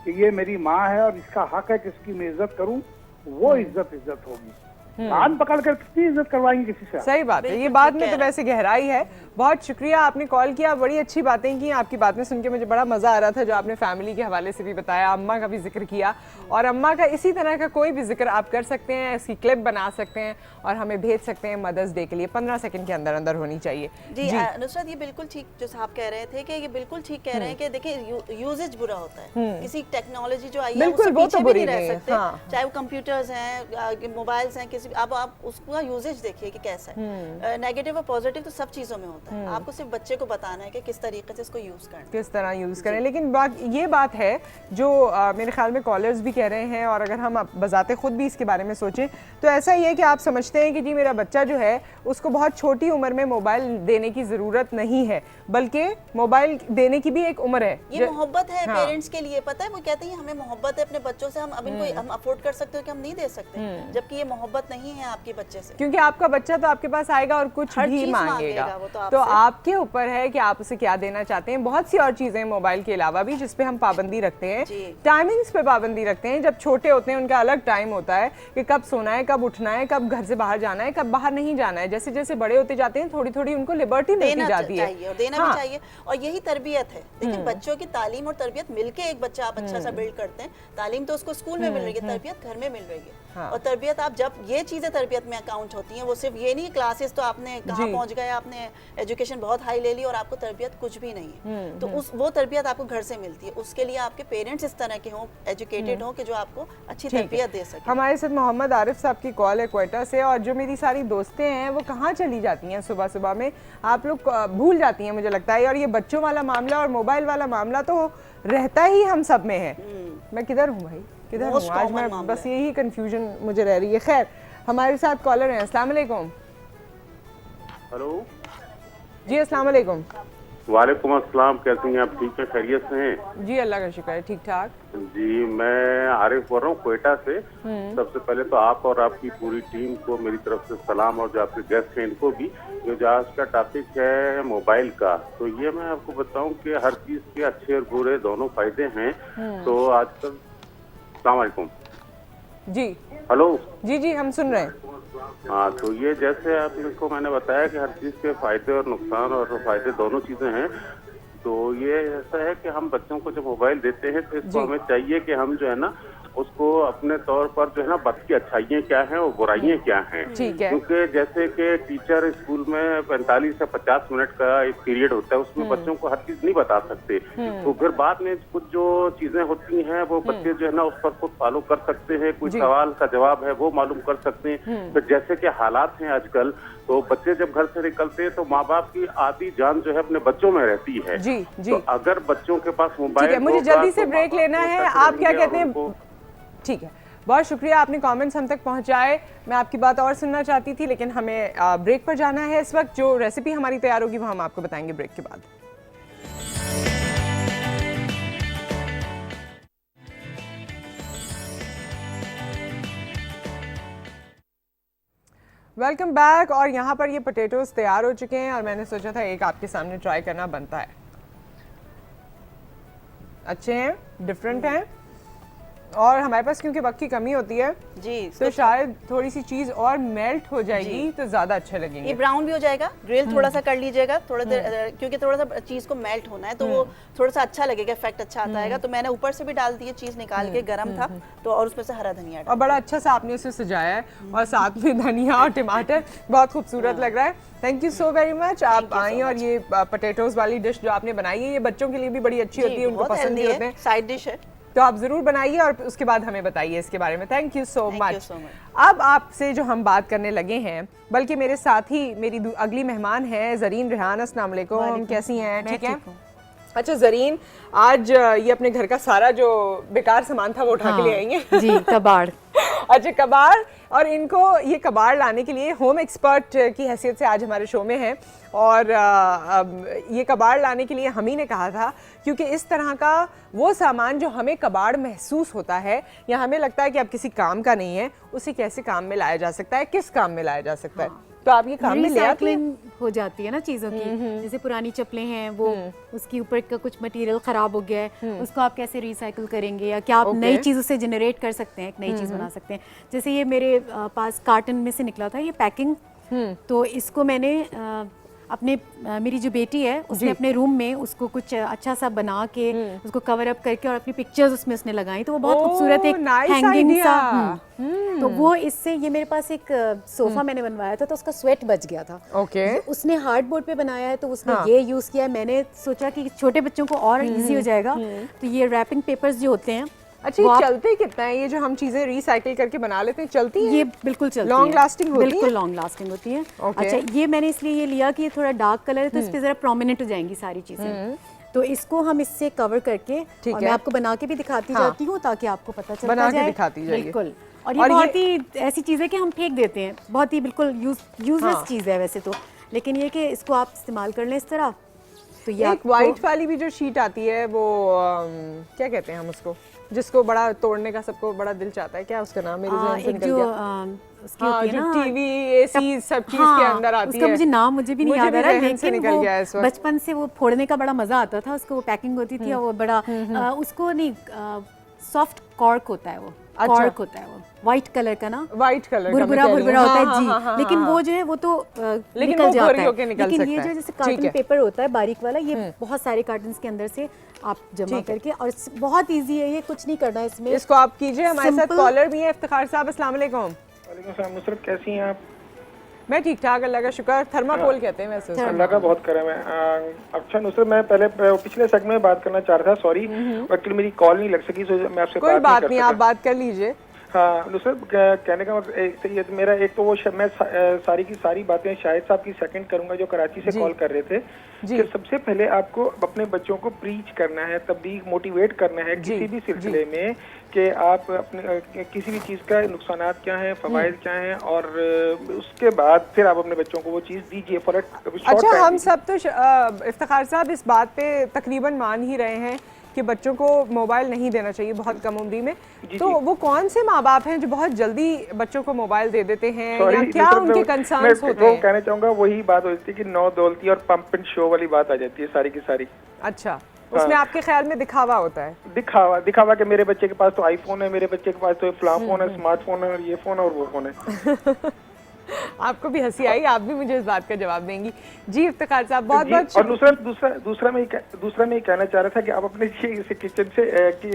कि ये मेरी माँ है और इसका हक है कि इसकी मैं इज्जत करूं, वो इज्जत होगी। कान पकड़ कर कितनी इज्जत करवाएंगे किसी से? सही बात है, ये बात में तो वैसे गहराई है। बहुत शुक्रिया, आपने कॉल किया, बड़ी अच्छी बातें की। आपकी बातें सुन के मुझे बड़ा मजा आ रहा था, जो आपने फैमिली के हवाले से भी बताया, अम्मा का भी जिक्र किया, और अम्मा का इसी तरह का कोई भी जिक्र आप कर सकते हैं, इसकी क्लिप बना सकते हैं और हमें भेज सकते हैं मदर्स डे के लिए। 15 सेकंड के अंदर अंदर होनी चाहिए। जी नुसरत, ये बिल्कुल ठीक जो साहब कह रहे थे कि ये बिल्कुल ठीक कह रहे हैं कि देखिए यूजेज बुरा होता है, किसी टेक्नोलॉजी जो आई है बिल्कुल, उससे वो पीछे तो भी बुरी नहीं रह नहीं है, सकते, हाँ। चाहे वो कंप्यूटर्स हैं, मोबाइल्स हैं, किसी अब आप उसका यूजेज देखिए कि कैसा है। नेगेटिव और पॉजिटिव तो सब चीजों में होता है, आपको सिर्फ बच्चे को बताना है कि किस तरीके से इसको यूज करना है, किस तरह यूज करें। लेकिन ये बात है जो मेरे ख्याल में कॉलर्स भी कह रहे हैं, और अगर हम बजाते खुद भी इसके बारे में सोचें तो ऐसा ही है कि आप समझते हैं कि जी मेरा बच्चा जो है उसको बहुत छोटी उम्र में मोबाइल देने की जरूरत नहीं है, बल्कि मोबाइल देने की भी एक उम्र है। ये मोहब्बत है हाँ। पेरेंट्स के लिए, पता है वो कहते हैं हमें मोहब्बत है अपने बच्चों से, हम अब इनको हम अफोर्ड कर सकते हो कि हम नहीं दे सकते, जबकि ये मोहब्बत नहीं है आपके बच्चे से, क्योंकि आपका बच्चा तो आपके पास आएगा और कुछ हर भी चीज़ मांगेगा, मांगेगा वो तो तो आपसे। आपके ऊपर है कि आप उसे क्या देना चाहते हैं। बहुत सी और चीजें मोबाइल के अलावा भी जिस पे हम पाबंदी रखते हैं, जी। टाइमिंग्स पे पाबंदी रखते हैं। जब छोटे होते हैं उनका अलग टाइम होता है कि कब सोना है, कब उठना है, कब घर से बाहर जाना है, कब बाहर नहीं जाना है। जैसे जैसे बड़े होते जाते हैं थोड़ी थोड़ी उनको लिबर्टी मिलती देना जाती है, चाहिए और देना हाँ। भी चाहिए, और यही तरबियत है। देखिए बच्चों की तालीम और तरबियत मिलके एक बच्चा आप अच्छा सा बिल्ड करते हैं। तालीम तो उसको स्कूल में मिल रही है, तरबियत घर में मिल रही है, हाँ। और तरबियत आप जब ये चीजें तरबियत में अकाउंट होती हैं, वो सिर्फ ये नहीं क्लासेस तो आपने कहाँ जी। पहुंच गए, आपने एजुकेशन बहुत हाई ले ली और आपको तरबियत कुछ भी नहीं है, तो उस वो तरबियत आपको घर से मिलती है। उसके लिए आपके पेरेंट्स इस तरह के हों, एजुकेटेड हों कि जो आपको अच्छी तरबियत दे सके। हमारे साथ मोहम्मद आरिफ साहब की कॉल है क्वेटा से, और जो मेरी सारी दोस्तें हैं वो कहाँ चली जाती हैं सुबह सुबह में, आप लोग भूल जाती हैं मुझे लगता है। और ये बच्चों वाला मामला और मोबाइल वाला मामला तो रहता ही हम सब में है। मैं किधर हूँ भाई, किधर हूँ आज मैं, बस यही कंफ्यूजन मुझे रह रही है। खैर, हमारे साथ कॉलर हैं। अस्सलाम वालेकुम। हेलो जी अस्सलाम वालेकुम। वालेकुम अस्सलाम, कैसे हैं आप? ठीक है, खैरियत से हैं? जी अल्लाह का शुक्र है, ठीक ठाक। जी मैं आरिफ बोल रहा हूँ क्वेटा से। सबसे पहले तो आप और आपकी पूरी टीम को मेरी तरफ से सलाम, और जो आपके गेस्ट हैं इनको भी। जो आज का टॉपिक है मोबाइल का, तो ये मैं आपको बताऊं कि हर चीज के अच्छे और बुरे दोनों फायदे हैं। तो आजकल, अस्सलाम वालेकुम जी हेलो, जी हम सुन रहे हैं। हाँ, तो ये जैसे आपको मैंने बताया कि हर चीज के फायदे और नुकसान और फायदे दोनों चीजें हैं। तो ये ऐसा है कि हम बच्चों को जब मोबाइल देते हैं तो इसको हमें चाहिए कि हम जो है ना उसको अपने तौर पर जो है ना बच की अच्छाइयाँ क्या हैं और बुराइयाँ क्या हैं। ठीक है। क्योंकि जैसे कि टीचर स्कूल में 45 से 50 मिनट का एक पीरियड होता है, उसमें बच्चों को हर चीज नहीं बता सकते। तो फिर बाद में कुछ जो चीजें होती हैं वो बच्चे जो है ना उस पर खुद फॉलो कर सकते हैं, कोई सवाल का जवाब है वो मालूम कर सकते हैं। तो जैसे कि हालात हैं आजकल, तो बच्चे जब घर से निकलते हैं तो माँ बाप की आधी जान जो है अपने बच्चों में रहती है। जी जी, तो अगर बच्चों के पास मोबाइल, ठीक है, मुझे जल्दी से ब्रेक लेना है। आप क्या कहते हैं? ठीक है, बहुत शुक्रिया, आपने कमेंट्स हम तक पहुंचाए। मैं आपकी बात और सुनना चाहती थी, लेकिन हमें ब्रेक पर जाना है इस वक्त। जो रेसिपी हमारी तैयार होगी वो हम आपको बताएंगे ब्रेक के बाद। Welcome back. और यहाँ पर ये पोटैटोज तैयार हो चुके हैं, और मैंने सोचा था एक आपके सामने ट्राई करना बनता है। अच्छे हैं, डिफरेंट हैं, और हमारे पास क्योंकि वक्त की कमी होती है जी, तो शायद थोड़ी सी चीज और मेल्ट हो जाएगी तो ज्यादा अच्छे लगेंगे। ये ब्राउन भी हो जाएगा, ग्रिल थोड़ा सा कर लीजिएगा थोड़ा देर, क्योंकि थोड़ा सा चीज को मेल्ट होना है तो वो थोड़ा सा अच्छा लगेगा, इफेक्ट अच्छा आता है। तो मैंने ऊपर से भी डाल दिए, चीज निकाल के गरम था तो, और उसमें से हरा धनिया और बड़ा अच्छा सा आपने उसे सजाया है, और साथ में धनिया और टमाटर, बहुत खूबसूरत लग रहा है। Thank you so very much. आप आई और ये पोटैटोज वाली डिश जो आपने बनाई है, ये बच्चों के लिए भी बड़ी अच्छी होती है, उनको पसंद भी होते हैं। साइड डिश है, तो आप जरूर बनाइए और उसके बाद हमें बताइए इसके बारे में। Thank you so much. अब आपसे जो हम बात करने लगे हैं, बल्कि मेरे साथ ही मेरी अगली मेहमान है जरीन रेहान। अस्सलाम वालेकुम, कैसी हैं? ठीक है। अच्छा जरीन, आज ये अपने घर का सारा जो बेकार सामान था वो उठा के ले आई हैं। जी, कबाड़। अच्छा कबाड़, और इनको ये कबाड़ लाने के लिए होम एक्सपर्ट की हैसियत से आज हमारे शो में हैं। और ये कबाड़ लाने के लिए हम ही ने कहा था, क्योंकि इस तरह का वो सामान जो हमें कबाड़ महसूस होता है या हमें लगता है कि अब किसी काम का नहीं है, उसे कैसे काम में लाया जा सकता है, किस काम में लाया जा सकता है। तो आप ये काम में ले आती हैं? रिसाइकलिंग हो जाती है ना चीज़ों की, जैसे पुरानी चप्पलें हैं वो उसके ऊपर का कुछ मटेरियल ख़राब हो गया है, उसको आप कैसे रिसाइकिल करेंगे या क्या आप नई चीज़ उससे जनरेट कर सकते हैं, एक नई चीज़ बना सकते हैं। जैसे ये मेरे पास कार्टन में से निकला था ये पैकिंग, तो इसको मैंने अपने मेरी जो बेटी है उसने अपने रूम में उसको कुछ अच्छा सा बना के उसको कवर अप करके और अपनी पिक्चर्स उसमें उसने लगाई, तो वो बहुत खूबसूरत एक हैंगिंग सा तो वो इससे ये मेरे पास एक सोफा मैंने बनवाया था तो उसका स्वेट बच गया था। ओके उसने हार्डबोर्ड पे बनाया है तो उसने ये यूज़ किया है। मैंने सोचा कि छोटे बच्चों को और इजी हो जाएगा, तो ये रैपिंग पेपर्स जो होते हैं अच्छा ये चलते कितना है? ये जो हम चीजें रिसाइकिल करके बना लेते हैं चलती हैं? ये बिल्कुल चलती है, लॉन्ग लास्टिंग होती है? बिल्कुल लॉन्ग लास्टिंग होती है। अच्छा ये मैंने इसलिए ये लिया कि ये थोड़ा डार्क कलर है तो इस पे जरा प्रोमिनेंट हो जाएंगी सारी चीजें, तो इसको हम इससे कवर करके और मैं आपको बना के भी दिखाती जाती हूँ ताकि आपको पता चलता बना के जाए। दिखाती जाइए। बिल्कुल। और ये बहुत ही ऐसी चीज़ है कि हम फेंक देते हैं, बहुत ही बिल्कुल यूजलेस चीज़ है वैसे तो, लेकिन ये कि इसको आप इस्तेमाल कर लें इस तरह। तो ये एक वाइट वाली भी जो शीट आती है वो क्या कहते हैं हम उसको, जिसको बड़ा तोड़ने का सबको बड़ा दिल चाहता है, क्या उसका नाम मेरे ज़हन से निकल गया। उसकी होती है ना टीवी एसी सब चीज के अंदर आती उसका है। मुझे नाम मुझे भी नहीं याद आ रहा, लेकिन निकल गया इस वक्त। बचपन से वो फोड़ने का बड़ा मजा आता था, उसको पैकिंग होती थी और वो बड़ा उसको नहीं सॉफ्ट कॉर्क होता है, वो कॉर्क होता है, वो व्हाइट कलर का ना, व्हाइट कलर का बुरबुरा बुरबुरा होता है जी, लेकिन वो जो है वो तो निकल जाता है, लेकिन ये जो जैसे कार्टन पेपर होता है बारीक वाला, ये बहुत सारे कार्टन्स के अंदर से आप जमा करके, और बहुत इजी है, ये कुछ नहीं करना है इसमें। इसको आप कीजिए। हमारे साथ कॉलर भी है इफ्तिखार साहब, अस्सलाम वालेकुम। वालेकुम सलाम नुसरत, कैसी हैं आप? मैं ठीक ठाक, अल्लाह का शुक्र। थर्माकोल कहते हैं वैसे। अल्लाह का बहुत करम है। अच्छा नुसरत, मैं पहले पिछले सेगमेंट में बात करना चाह रहा था, सॉरी एक्चुअली मेरी कॉल नहीं लग सकी, तो मैं आपसे कोई बात नहीं, आप बात कर लीजिए। हाँ नुसरत, कहने का मतलब मेरा एक तो वो मैं सारी की सारी बातें शाहिद साहब की सेकंड करूंगा जो कराची से कॉल कर रहे थे कि सबसे पहले आपको अपने बच्चों को प्रीच करना है, तबलीग मोटिवेट करना है किसी भी सिलसिले में कि आप अपने किसी भी चीज़ का नुकसानात क्या हैं, फवाइद क्या हैं, और उसके बाद फिर आप अपने बच्चों को वो चीज़ दीजिए फॉर अच्छा हम सब तो इफ्तिखार साहब इस बात पे तकरीबन मान ही रहे हैं कि बच्चों को मोबाइल नहीं देना चाहिए बहुत कम उम्र में, तो वो कौन से माँ बाप हैं जो बहुत जल्दी बच्चों को मोबाइल दे देते हैं, या क्या उनके कंसर्न्स होते हैं? कहना चाहूँगा वही बात होती है कि नौ दौलती और पंप एंड शो वाली बात आ जाती है सारी की सारी। अच्छा, उसमें आपके ख्याल में दिखावा होता है? दिखावा कि मेरे बच्चे के पास तो आईफोन है, मेरे बच्चे के पास तो फला फोन है, स्मार्टफोन है, और ये फोन है और वो फोन है। आपको भी हंसी आई, आप भी मुझे इस बात का जवाब देंगी। जी इफ्तिखार साहब बहुत बहुत। और दूसरा मैं ये कहना चाह रहा था कि आप अपने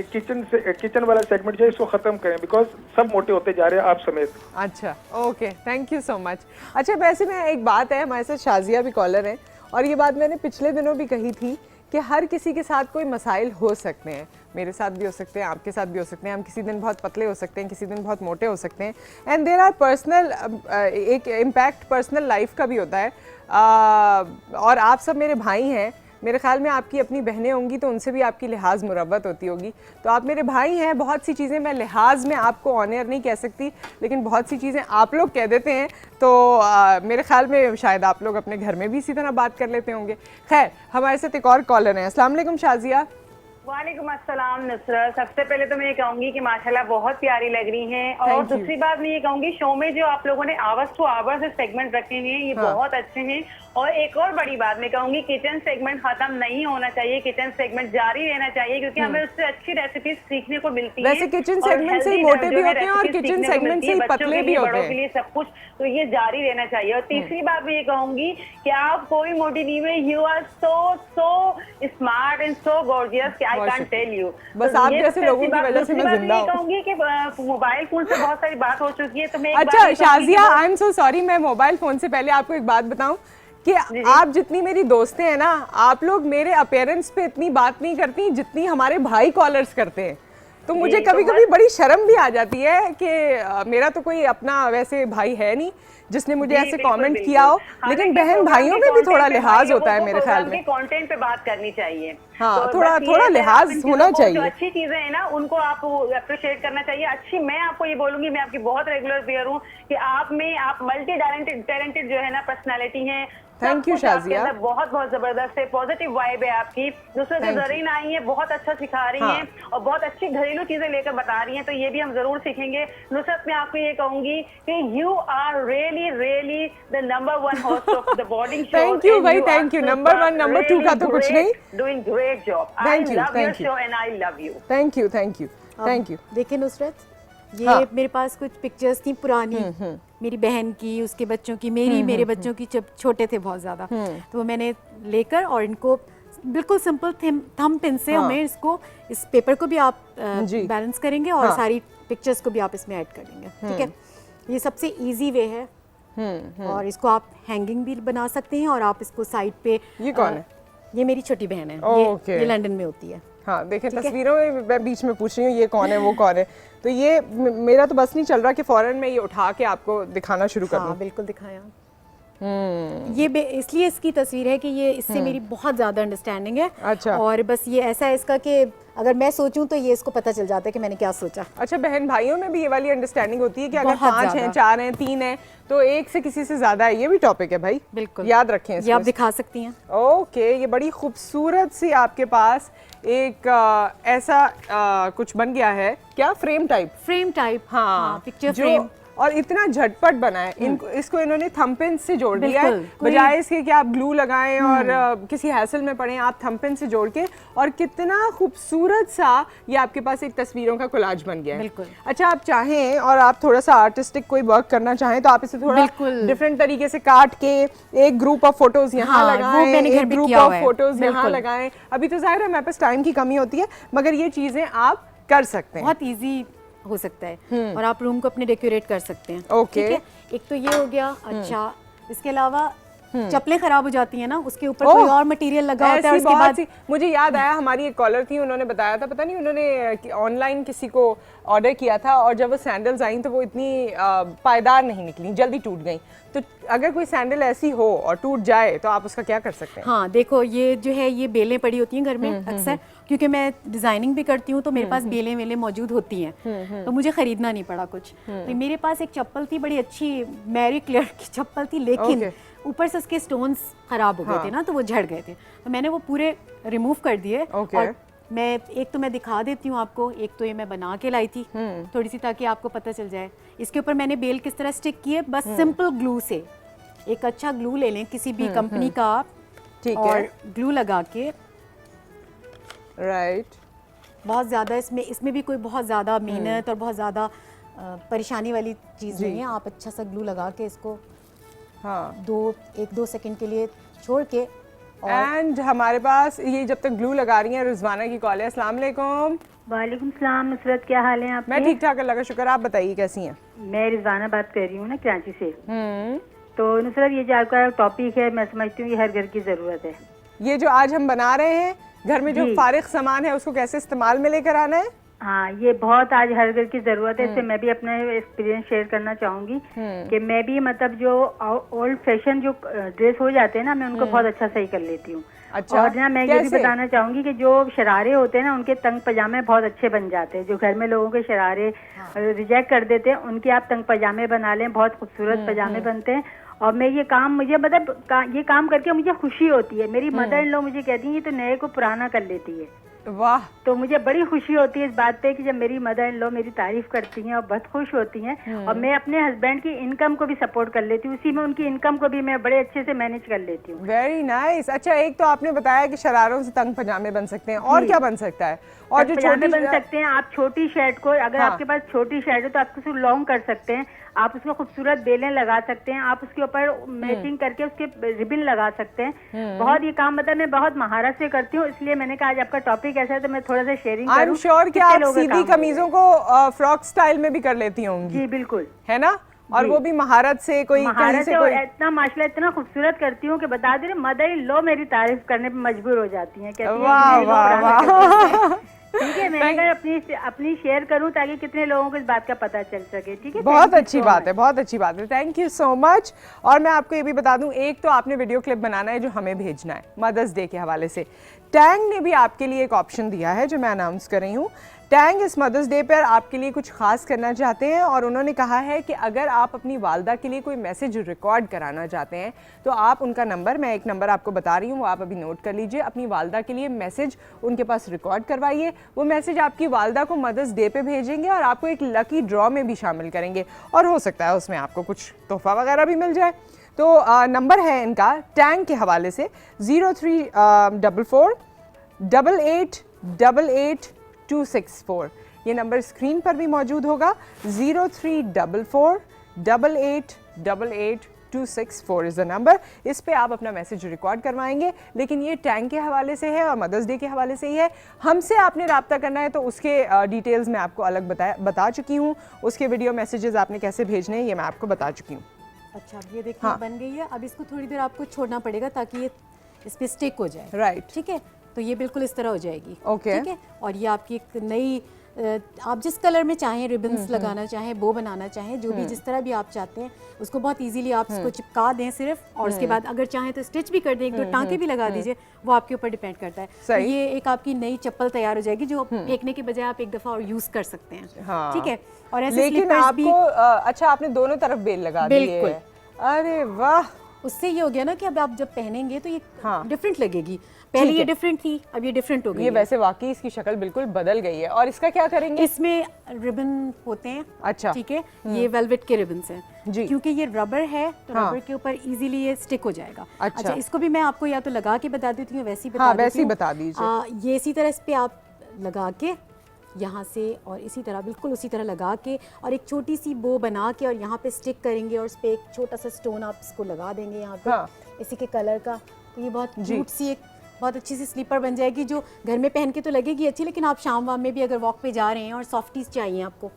किचन वाला सेगमेंट जो है इसको खत्म करें, बिकॉज सब मोटे होते जा रहे हैं आप समेत। अच्छा okay, thank you so much. अच्छा वैसे में एक बात है, हमारे साथ शाजिया भी कॉलर हैं, और ये बात मैंने पिछले दिनों भी कही थी कि हर किसी के साथ कोई मसाइल हो सकते हैं, मेरे साथ भी हो सकते हैं, आपके साथ भी हो सकते हैं, हम किसी दिन बहुत पतले हो सकते हैं, किसी दिन बहुत मोटे हो सकते हैं, एंड देयर आर पर्सनल, एक इम्पैक्ट पर्सनल लाइफ का भी होता है। और आप सब मेरे भाई हैं, मेरे ख्याल में आपकी अपनी बहनें होंगी तो उनसे भी आपकी लिहाज मुरब्बत होती होगी, तो आप मेरे भाई हैं। बहुत सी चीज़ें मैं लिहाज में आपको ऑनर नहीं कह सकती, लेकिन बहुत सी चीज़ें आप लोग कह देते हैं, तो मेरे ख्याल में शायद आप लोग अपने घर में भी इसी तरह बात कर लेते होंगे। खैर हमारे साथ एक और कॉलर हैं। अस्सलाम वालेकुम शाजिया। वालेकुम अस्सलाम नुसरत। सबसे पहले तो मैं ये कहूंगी कि माशाल्लाह बहुत प्यारी लग रही हैं, और दूसरी बात मैं ये कहूंगी शो में जो आप लोगों ने आवर्स टू आवर्स से सेगमेंट रखे हैं ये बहुत अच्छे हैं। और एक और बड़ी बात मैं कहूंगी, किचन सेगमेंट खत्म नहीं होना चाहिए, किचन सेगमेंट जारी रहना चाहिए, क्योंकि हमें उससे अच्छी रेसिपीज सीखने को मिलती है। वैसे किचन सेगमेंट से मोटे भी होते हैं और किचन सेगमेंट से पतले भी होते हैं, के लिए सब कुछ, तो ये जारी रहना चाहिए। और तीसरी बात मैं ये कहूंगी कि आप कोई मोटी नहीं है, you are so smart and so gorgeous, I can't tell you. बस आप जैसे लोगों की वजह से मैं जिंदा हूं। कहूंगी कि मोबाइल फोन से बहुत सारी बात हो चुकी है, तो मैं अच्छा Shazia I am so sorry, मैं मोबाइल फोन से पहले आपको एक बात बताऊं कि आप जितनी मेरी दोस्तें हैं ना, आप लोग मेरे अपीयरेंस पे इतनी बात नहीं करती जितनी हमारे भाई कॉलर्स करते हैं, तो मुझे कभी कभी बड़ी शर्म भी आ जाती है कि मेरा तो कोई अपना वैसे भाई है नहीं जिसने मुझे ऐसे कमेंट किया हो, लेकिन बहन भाइयों में भी थोड़ा लिहाज होता है मेरे ख्याल में। कंटेंट पे बात करनी चाहिए, हाँ तो थोड़ा लिहाज होना चाहिए। जो अच्छी चीजें हैं ना उनको आप अप्रिशिएट करना चाहिए। अच्छी, मैं आपको ये बोलूंगी, मैं आपकी बहुत रेगुलर व्यूअर हूँ कि आप मल्टी टैलेंटेड जो है ना पर्सनालिटी है, थैंक यू शाजिया। बहुत बहुत जबरदस्त है, पॉजिटिव वाइब है आपकी। दूसरा जो ज़रीन आई है बहुत अच्छा सिखा रही हैं और बहुत अच्छी घरेलू चीजें लेकर बता रही हैं, तो ये भी हम जरूर सीखेंगे। नुसरत, मैं आपको ये कहूंगी कि you are really really the number 1 host of the boarding show. Thank you भाई, थैंक यू। नंबर 1 नंबर 2 का तो कुछ नहीं। Doing great job. I love your show and I love you. Thank you thank you thank you. देखिए नुसरत, ये मेरे पास कुछ pictures थी पुरानी, मेरी बहन की, उसके बच्चों की, मेरे बच्चों की, जब छोटे थे बहुत ज़्यादा, तो वो मैंने लेकर और इनको बिल्कुल सिंपल थंब पिन से हमें इसको, इस पेपर को भी आप बैलेंस करेंगे और सारी पिक्चर्स को भी आप इसमें ऐड कर देंगे। ठीक है, ये सबसे इजी वे है। और इसको आप हैंगिंग भी बना सकते हैं और आप इसको साइड पे। ये कौन है? ये मेरी छोटी बहन है। ये लंदन में होती है। हाँ देखें तस्वीरों में, मैं बीच में पूछ रही हूँ ये कौन है वो कौन है। तो ये मेरा तो बस नहीं चल रहा कि फौरन मैं ये उठा के आपको दिखाना शुरू कर दूं। बिल्कुल दिखाया। ये इसलिए इसकी तस्वीर है कि ये इससे मेरी बहुत ज़्यादा अंडरस्टैंडिंग है। अच्छा। और बस ये ऐसा है इसका कि अगर मैं सोचूं तो ये इसको पता चल जाता है कि मैंने क्या सोचा। अच्छा, बहन भाइयों में भी ये वाली अंडरस्टैंडिंग होती है कि अगर 5 हैं, 4 हैं, 3 हैं तो एक से किसी से ज्यादा है। ये भी टॉपिक है भाई, बिल्कुल याद रखें। ये आप दिखा सकती हैं। ओके, ये बड़ी खूबसूरत सी आपके पास एक ऐसा कुछ बन गया है क्या? Frame type. हाँ, पिक्चर फ्रेम। और इतना झटपट बना है। इसको इन्होंने थंबपिन से जोड़ दिया है, बजाय इसके कि आप ग्लू लगाएं और किसी हैसल में पड़े, आप थंबपिन से जोड़ के, और कितना खूबसूरत सा ये आपके पास एक तस्वीरों का कोलाज बन गया है। बिल्कुल। अच्छा, आप चाहें और आप थोड़ा सा आर्टिस्टिक कोई वर्क करना चाहें तो आप इसे थोड़ा डिफरेंट तरीके से काट के एक ग्रुप ऑफ फोटोज यहाँ लगाएं, एक ग्रुप ऑफ फोटोज यहाँ लगाएं। अभी तो जाहिर है मेरे पास टाइम की कमी होती है, मगर ये चीजें आप कर सकते हैं, बहुत ईजी हो सकता है। और आप रूम को अपने डेकोरेट कर सकते हैं। ओके, ठीक है, एक तो ये हो गया। अच्छा, इसके अलावा चप्पलें खराब हो जाती हैं ना, उसके ऊपर कोई और मटेरियल लगा होता है। उसके बाद मुझे याद आया, हमारी एक कॉलर थी, उन्होंने बताया था, पता नहीं उन्होंने ऑनलाइन किसी को ऑर्डर किया था और जब वो सैंडल्स आई तो वो इतनी पायदार नहीं निकली, जल्दी टूट गई। तो अगर कोई सैंडल ऐसी हो और टूट जाए तो आप उसका क्या कर सकते हैं? हाँ देखो, ये जो है ये बेलें पड़ी होती हैं घर में अक्सर, क्योंकि मैं डिजाइनिंग भी करती हूँ तो मेरे पास बेलें वेलें मौजूद होती हैं, तो मुझे खरीदना नहीं पड़ा कुछ। तो मेरे पास एक चप्पल थी, बड़ी अच्छी मैरी क्लेयर की चप्पल थी, लेकिन ऊपर से उसके स्टोन्स खराब हो गए थे ना, तो वो झड़ गए थे, तो मैंने वो पूरे रिमूव कर दिए। और मैं दिखा देती हूँ आपको। एक तो ये मैं बना के लाई थी थोड़ी सी, ताकि आपको पता चल जाए। इसके ऊपर मैंने बेल किस तरह स्टिक किए, बस सिंपल ग्लू से। एक अच्छा ग्लू ले लें किसी भी कंपनी का, ठीक है, और ग्लू लगा के, राइट। बहुत ज़्यादा इसमें भी कोई बहुत ज़्यादा मेहनत और बहुत ज़्यादा परेशानी वाली चीज़ नहीं है। आप अच्छा सा ग्लू लगा के इसको 1-2 सेकंड के लिए छोड़ के, एंड हमारे पास ये जब तक ग्लू लगा रही हैं रिजवाना की कॉल है। अस्सलाम वालेकुम। वालेकुम सलाम। नुसरत, क्या हाल है आपके? मैं ठीक ठाक, अल्लाह का शुक्र। आप बताइए कैसी हैं? मैं रिजवाना बात कर रही हूँ ना, कराची से। तो नुसरत, ये जो आपका टॉपिक है, मैं समझती हूँ ये हर घर की ज़रूरत है। ये जो आज हम बना रहे हैं, घर में जो फारिग सामान है उसको कैसे इस्तेमाल में लेकर आना है। हाँ, ये बहुत आज हर घर की जरूरत है। इससे मैं भी अपना एक्सपीरियंस शेयर करना चाहूंगी कि मैं भी मतलब जो ओल्ड फैशन जो ड्रेस हो जाते हैं ना, मैं उनको बहुत अच्छा सही कर लेती हूँ। अच्छा, और ना मैं ये भी बताना चाहूंगी कि जो शरारे होते हैं ना, उनके तंग पजामे बहुत अच्छे बन जाते हैं। जो घर में लोगों के शरारे रिजेक्ट कर देते हैं, उनके आप तंग पजामे बना लें, बहुत खूबसूरत पजामे बनते हैं। और मैं ये काम, मुझे मतलब ये काम करके मुझे खुशी होती है। मेरी मदर इन लॉ मुझे कहती है ये तो नए को पुराना कर लेती है। वाह। तो मुझे बड़ी खुशी होती है इस बात पे कि जब मेरी मदर इन लॉ मेरी तारीफ करती हैं और बहुत खुश होती हैं। और मैं अपने हस्बैंड की इनकम को भी सपोर्ट कर लेती हूँ, उसी में उनकी इनकम को भी मैं बड़े अच्छे से मैनेज कर लेती हूँ। Very nice. अच्छा, एक तो आपने बताया कि शरारों से तंग पजामे बन सकते हैं, और क्या बन सकता है? और जो छोटे बन सकते हैं, आप छोटी शर्ट को, अगर आपके पास छोटी शर्ट है तो आप उसको लॉन्ग कर सकते हैं। आप उसको खूबसूरत बेलें लगा सकते हैं, आप उसके ऊपर मैचिंग करके उसके रिबन लगा सकते हैं। बहुत ये काम मतलब मैं बहुत महारत से करती हूँ, इसलिए मैंने कहा आज आपका टॉपिक ऐसा है तो मैं थोड़ा सा शेयरिंग करूं। आई एम श्योर कि आप सीधी कमीजों को फ्रॉक स्टाइल में भी कर लेती होंगी। जी बिल्कुल, है ना? और वो भी महारत से, कोई महारत से कोई... इतना माशाल्लाह इतना खूबसूरत करती हूँ कि बता दे रहे मदर इन लॉ मेरी तारीफ करने पे मजबूर हो जाती हैं, कहती हैं ठीक है। मैंने कहा अपनी शेयर करूं ताकि कितने लोगों को इस बात का पता चल सके। ठीक है, बहुत अच्छी बात है, बहुत अच्छी बात है। Thank you so much. और मैं आपको ये भी बता दूं, एक तो आपने वीडियो क्लिप बनाना है जो हमें भेजना है मदर्स डे के हवाले से। टैंग ने भी आपके लिए एक ऑप्शन दिया है जो मैं अनाउंस कर रही हूँ। टैंग इस मदर्स डे पर आपके लिए कुछ खास करना चाहते हैं और उन्होंने कहा है कि अगर आप अपनी वालदा के लिए कोई मैसेज रिकॉर्ड कराना चाहते हैं तो आप उनका नंबर, मैं एक नंबर आपको बता रही हूँ, वो आप अभी नोट कर लीजिए, अपनी वालदा के लिए मैसेज उनके पास रिकॉर्ड करवाइए। वो मैसेज आपकी वालदा को मदर्स डे पे भेजेंगे और आपको एक लकी ड्रॉ में भी शामिल करेंगे और हो सकता है उसमें आपको कुछ तोहफा वगैरह भी मिल जाए। तो नंबर है इनका टैंग के हवाले से 0344 8888 ये नंबर स्क्रीन पर भी मौजूद होगा। 0344 8888 इज़ द नंबर। इस पे आप अपना मैसेज रिकॉर्ड करवाएंगे। लेकिन ये टैंग के हवाले से है और मदर्स डे के हवाले से ही है। हमसे आपने रब्ता करना है तो उसके डिटेल्स मैं आपको अलग बता चुकी हूँ। उसके वीडियो मैसेजेस आपने कैसे भेजने हैं ये मैं आपको बता चुकी हूँ। अच्छा, अब ये देखिए बन गई है। अब इसको थोड़ी देर आपको छोड़ना पड़ेगा ताकि ये इस पे स्टिक हो जाए। राइट, ठीक है, तो ये बिल्कुल इस तरह हो जाएगी। ओके, ठीक है। और ये आपकी एक नई, आप जिस कलर में चाहें रिबन्स लगाना चाहें, बो बनाना चाहें, जो भी जिस तरह भी आप चाहते हैं उसको बहुत इजीली आप इसको चिपका दें सिर्फ, और उसके बाद अगर चाहें तो स्टिच भी कर दें, एक दो टांके भी लगा दीजिए, वो आपके ऊपर डिपेंड करता है। तो ये एक आपकी नई चप्पल तैयार हो जाएगी जो फेंकने के बजाय आप एक दफा और यूज कर सकते हैं। ठीक है। और ऐसे लेकिन आपको अच्छा आपने दोनों तरफ बेल लगा दी है। बिल्कुल। अरे वाह, उससे ये हो गया ना कि अब आप जब पहनेंगे तो ये डिफरेंट लगेगी। पहले ये डिफरेंट थी, अब ये डिफरेंट हो गई। ये वैसे वाकई इसकी शक्ल बिल्कुल बदल गई है। और इसका क्या करेंगे? इसमें रिबन होते हैं। अच्छा, ठीक है। ये वेलवेट के रिबन्स हैं जी, क्योंकि ये रबर है तो रबर के ऊपर इजीली ये स्टिक हो जाएगा। अच्छा, इसको भी मैं आपको या तो लगा के बता देती हूँ, वैसे ही बता दीजिए। ये इसी तरह इस पे आप लगा के यहाँ से और इसी तरह बिल्कुल उसी तरह लगा के और एक छोटी सी बो बना के और यहाँ पे स्टिक करेंगे और उस पे एक छोटा सा स्टोन आप इसको लगा देंगे यहाँ पे इसी के कलर का। तो ये बहुत क्यूट सी एक बहुत अच्छी सी स्लीपर बन जाएगी जो घर में पहन के तो लगेगी अच्छी, लेकिन आप शाम वाम में भी अगर वॉक पे जा रहे हैं और सॉफ्टीज चाहिए आपको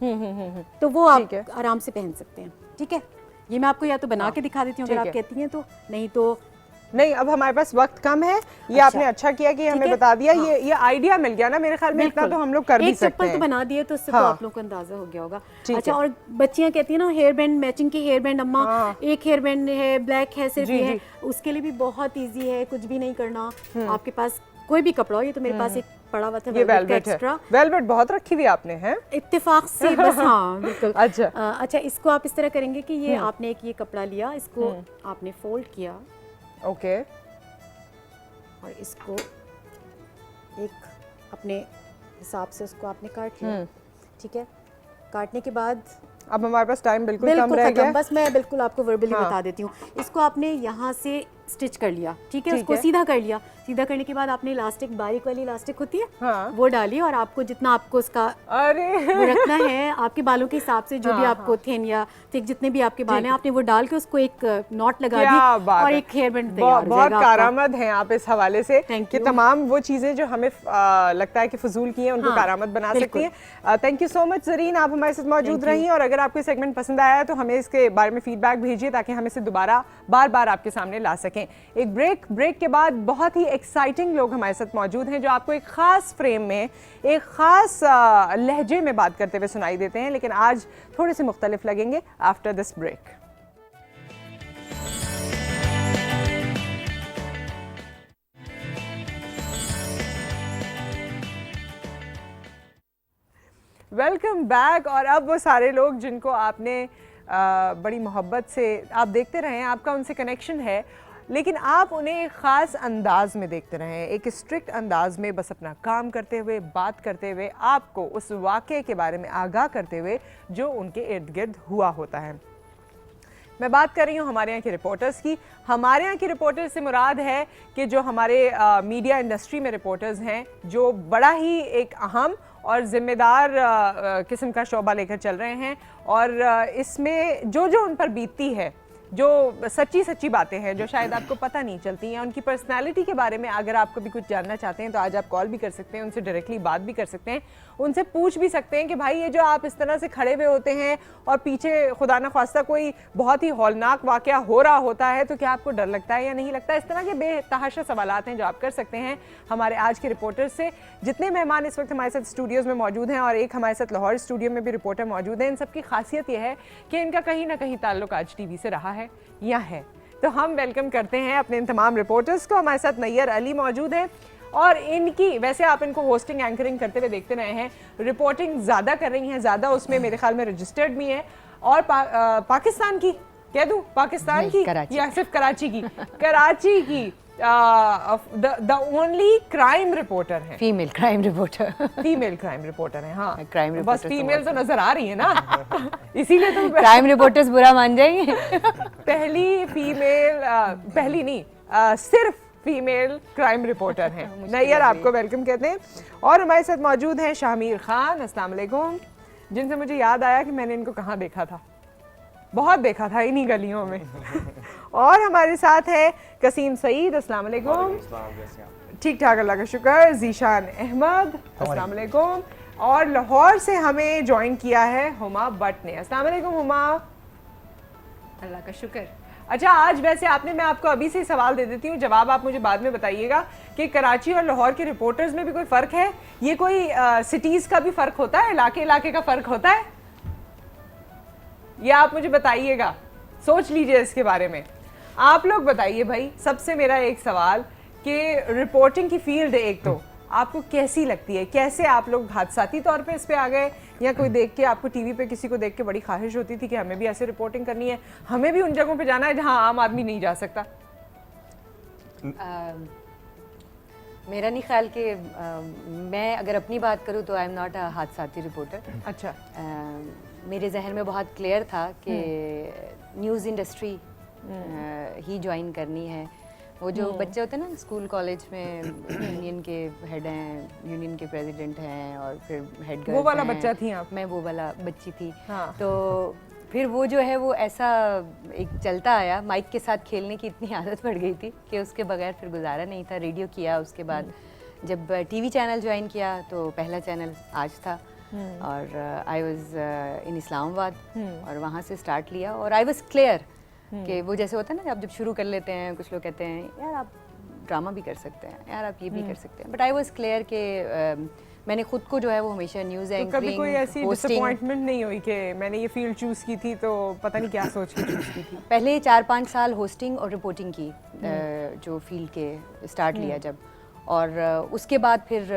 तो वो आप आराम से पहन सकते हैं। ठीक है। ये मैं आपको या तो बना के दिखा देती हूँ अगर आप कहती हैं तो, नहीं तो नहीं। अब हमारे पास वक्त कम है। ये आपने अच्छा किया कि हमें बता दिया। ये आइडिया मिल गया ना मेरे ख्याल में, इतना तो हम लोग कर भी सकते हैं। एक चप्पल तो बना दिए तो उससे तो आप लोग को अंदाजा हो गया होगा। अच्छा, और बच्चियां कहती हैं ना हेयर बैंड, मैचिंग के हेयर बैंड, अम्मा एक हेयर बैंड है, ब्लैक है, सिर्फ ये है, उसके लिए भी बहुत ईजी है, कुछ भी नहीं करना। आपके पास कोई भी कपड़ा हो, ये तो मेरे पास एक पड़ा हुआ था वेलवेट एक्स्ट्रा। वेलवेट बहुत रखी हुई आपने है इत्तेफाक से बस। हाँ बिल्कुल। अच्छा, इसको आप इस तरह करेंगे कि ये आपने एक ये कपड़ा लिया, इसको आपने फोल्ड किया, ओके, और इसको एक अपने हिसाब से उसको आपने काट लिया। ठीक है। काटने के बाद अब हमारे पास टाइम बिल्कुल कम रह गया। बस मैं बिल्कुल आपको वर्बली बता देती हूँ। इसको आपने यहाँ से स्टिच कर लिया। ठीक है। उसको सीधा कर लिया। सीधा करने के बाद आपने इलास्टिक, बारीक वाली इलास्टिक होती है, वो डाली और आपको जितना आपको उसका रखना है आपके बालों के हिसाब से, जो भी आपको थिन या थिक जितने भी आपके बाल हैं, आपने वो डाल के उसको एक नॉट लगा दी और एक हेयर बैंड तैयार हो जाएगा। बहुत कारामद हैं आप इस हवाले से कि तमाम वो चीजें जो हमें लगता है कि फजूल की हैं उनको कारामद बना सकती हैं। Thank you so much Zareen, आप हमारे साथ मौजूद रही। और अगर आपको सेगमेंट पसंद आया है तो हमें इसके बारे में फीडबैक भेजिए ताकि हम इसे दोबारा बार बार आपके सामने ला सकें। एक ब्रेक के बाद बहुत ही एक्साइटिंग लोग हमारे साथ मौजूद हैं जो आपको एक खास फ्रेम में एक खास लहजे में बात करते हुए सुनाई देते हैं, लेकिन आज थोड़े से मुख्तलिफ लगेंगे। After this break welcome back. और अब वो सारे लोग जिनको आपने बड़ी मोहब्बत से आप देखते रहे, आपका उनसे कनेक्शन है, लेकिन आप उन्हें एक ख़ास अंदाज में देखते रहें, एक स्ट्रिक्ट अंदाज में बस अपना काम करते हुए, बात करते हुए, आपको उस वाक़े के बारे में आगाह करते हुए जो उनके इर्द गिर्द हुआ होता है। मैं बात कर रही हूँ हमारे यहाँ के रिपोर्टर्स की। हमारे यहाँ के रिपोर्टर्स से मुराद है कि जो हमारे मीडिया इंडस्ट्री में रिपोर्टर्स हैं जो बड़ा ही एक अहम और ज़िम्मेदार किस्म का शोबा लेकर चल रहे हैं, और इसमें जो जो उन पर बीतती है, जो सच्ची बातें हैं जो शायद आपको पता नहीं चलती हैं, उनकी पर्सनालिटी के बारे में अगर आप कभी कुछ जानना चाहते हैं तो आज आप कॉल भी कर सकते हैं, उनसे डायरेक्टली बात भी कर सकते हैं, उनसे पूछ भी सकते हैं कि भाई ये जो आप इस तरह से खड़े हुए होते हैं और पीछे खुदा न ख्वास्ता कोई बहुत ही हौलनाक वाक़या हो रहा होता है तो क्या आपको डर लगता है या नहीं लगता। इस तरह के बेतहाशा सवालात हैं जो आप कर सकते हैं हमारे आज के रिपोर्टर्स से। जितने मेहमान इस वक्त हमारे साथ स्टूडियोज़ में मौजूद हैं और एक हमारे साथ लाहौर स्टूडियो में भी रिपोर्टर मौजूद हैं, इन सबकी खासियत यह है कि इनका कहीं ना कहीं ताल्लुक आज टीवी से रहा है या है। तो हम वेलकम करते हैं अपने इन तमाम रिपोर्टर्स को। हमारे साथ नैयर अली मौजूद हैं और इनकी वैसे आप इनको होस्टिंग एंकरिंग करते हुए देखते रहे हैं, रिपोर्टिंग ज़्यादा कर रही हैं, ज़्यादा उसमें मेरे ख्याल में रजिस्टर्ड भी है। और पाकिस्तान की कह दूं, पाकिस्तान की या सिर्फ कराची की? कराची की द ओनली क्राइम रिपोर्टर है, female crime reporter, female crime reporter है। हाँ, क्राइम रिपोर्टर बस फीमेल तो नजर आ रही है ना इसीलिए तो क्राइम रिपोर्टर्स बुरा मान जाएंगे। पहली फीमेल, पहली नहीं, सिर्फ फीमेल क्राइम रिपोर्टर हैं। नैयर आपको वेलकम कहते हैं। और हमारे साथ मौजूद हैं शामिर खान, अस्सलाम वालेकुम, जिनसे मुझे याद आया कि मैंने इनको कहाँ देखा था, बहुत देखा था इन्हीं गलियों में। और हमारे साथ है कसीम सईद, अस्सलाम वालेकुम। ठीक ठाक, अल्लाह का शुक्र। जीशान अहमद, अस्सलाम वालेकुम। और लाहौर से हमें ज्वाइन किया है हुमा बट ने, अस्सलाम वालेकुम हुमा। अल्लाह का शुक्र। अच्छा, आज वैसे आपने, मैं आपको अभी से सवाल दे देती हूँ, जवाब आप मुझे बाद में बताइएगा कि कराची और लाहौर के रिपोर्टर्स में भी कोई फ़र्क है? ये कोई सिटीज़ का भी फ़र्क होता है, इलाके इलाके का फ़र्क होता है? ये आप मुझे बताइएगा, सोच लीजिए इसके बारे में। आप लोग बताइए भाई, सबसे मेरा एक सवाल कि रिपोर्टिंग की फील्ड एक तो आपको कैसी लगती है? कैसे आप लोग हादसाती तौर पे इस पे आ गए, या कोई देख के आपको टीवी पे किसी को देख के बड़ी ख्वाहिश होती थी कि हमें भी ऐसे रिपोर्टिंग करनी है, हमें भी उन जगहों पे जाना है जहां आम आदमी नहीं जा सकता? मेरा नहीं ख्याल कि मैं अगर अपनी बात करूं तो आई एम नॉट अ हादसाती रिपोर्टर। अच्छा। मेरे जहन में बहुत क्लियर था कि न्यूज़ इंडस्ट्री ही ज्वाइन करनी है। वो जो बच्चे होते हैं ना स्कूल कॉलेज में, यूनियन के हेड हैं, यूनियन के प्रेसिडेंट हैं, और फिर हेड गर्ल्स, वो वाला बच्चा थी आप? मैं वो वाला बच्ची थी। हाँ। तो फिर वो जो है वो ऐसा एक चलता आया, माइक के साथ खेलने की इतनी आदत पड़ गई थी कि उसके बगैर फिर गुजारा नहीं था। रेडियो किया, उसके बाद जब टीवी चैनल ज्वाइन किया तो पहला चैनल आज था, और आई वाज इन इस्लामाबाद, और वहाँ से स्टार्ट लिया। और आई वाज क्लियर कि वो जैसे होता है ना, आप जब शुरू कर लेते हैं, कुछ लोग कहते हैं यार आप ड्रामा भी कर सकते हैं, यार आप ये भी कर सकते हैं, बट आई वाज क्लियर कि मैंने खुद को जो है वो हमेशा न्यूज़ एंकरिंग, कभी कोई ऐसी डिसअपॉइंटमेंट नहीं हुई कि मैंने ये फील्ड चूज़ की थी तो पता नहीं क्या सोच के चूज़ की थी? पहले 4-5 साल होस्टिंग और रिपोर्टिंग की, जो फील्ड के स्टार्ट लिया जब, और उसके बाद फिर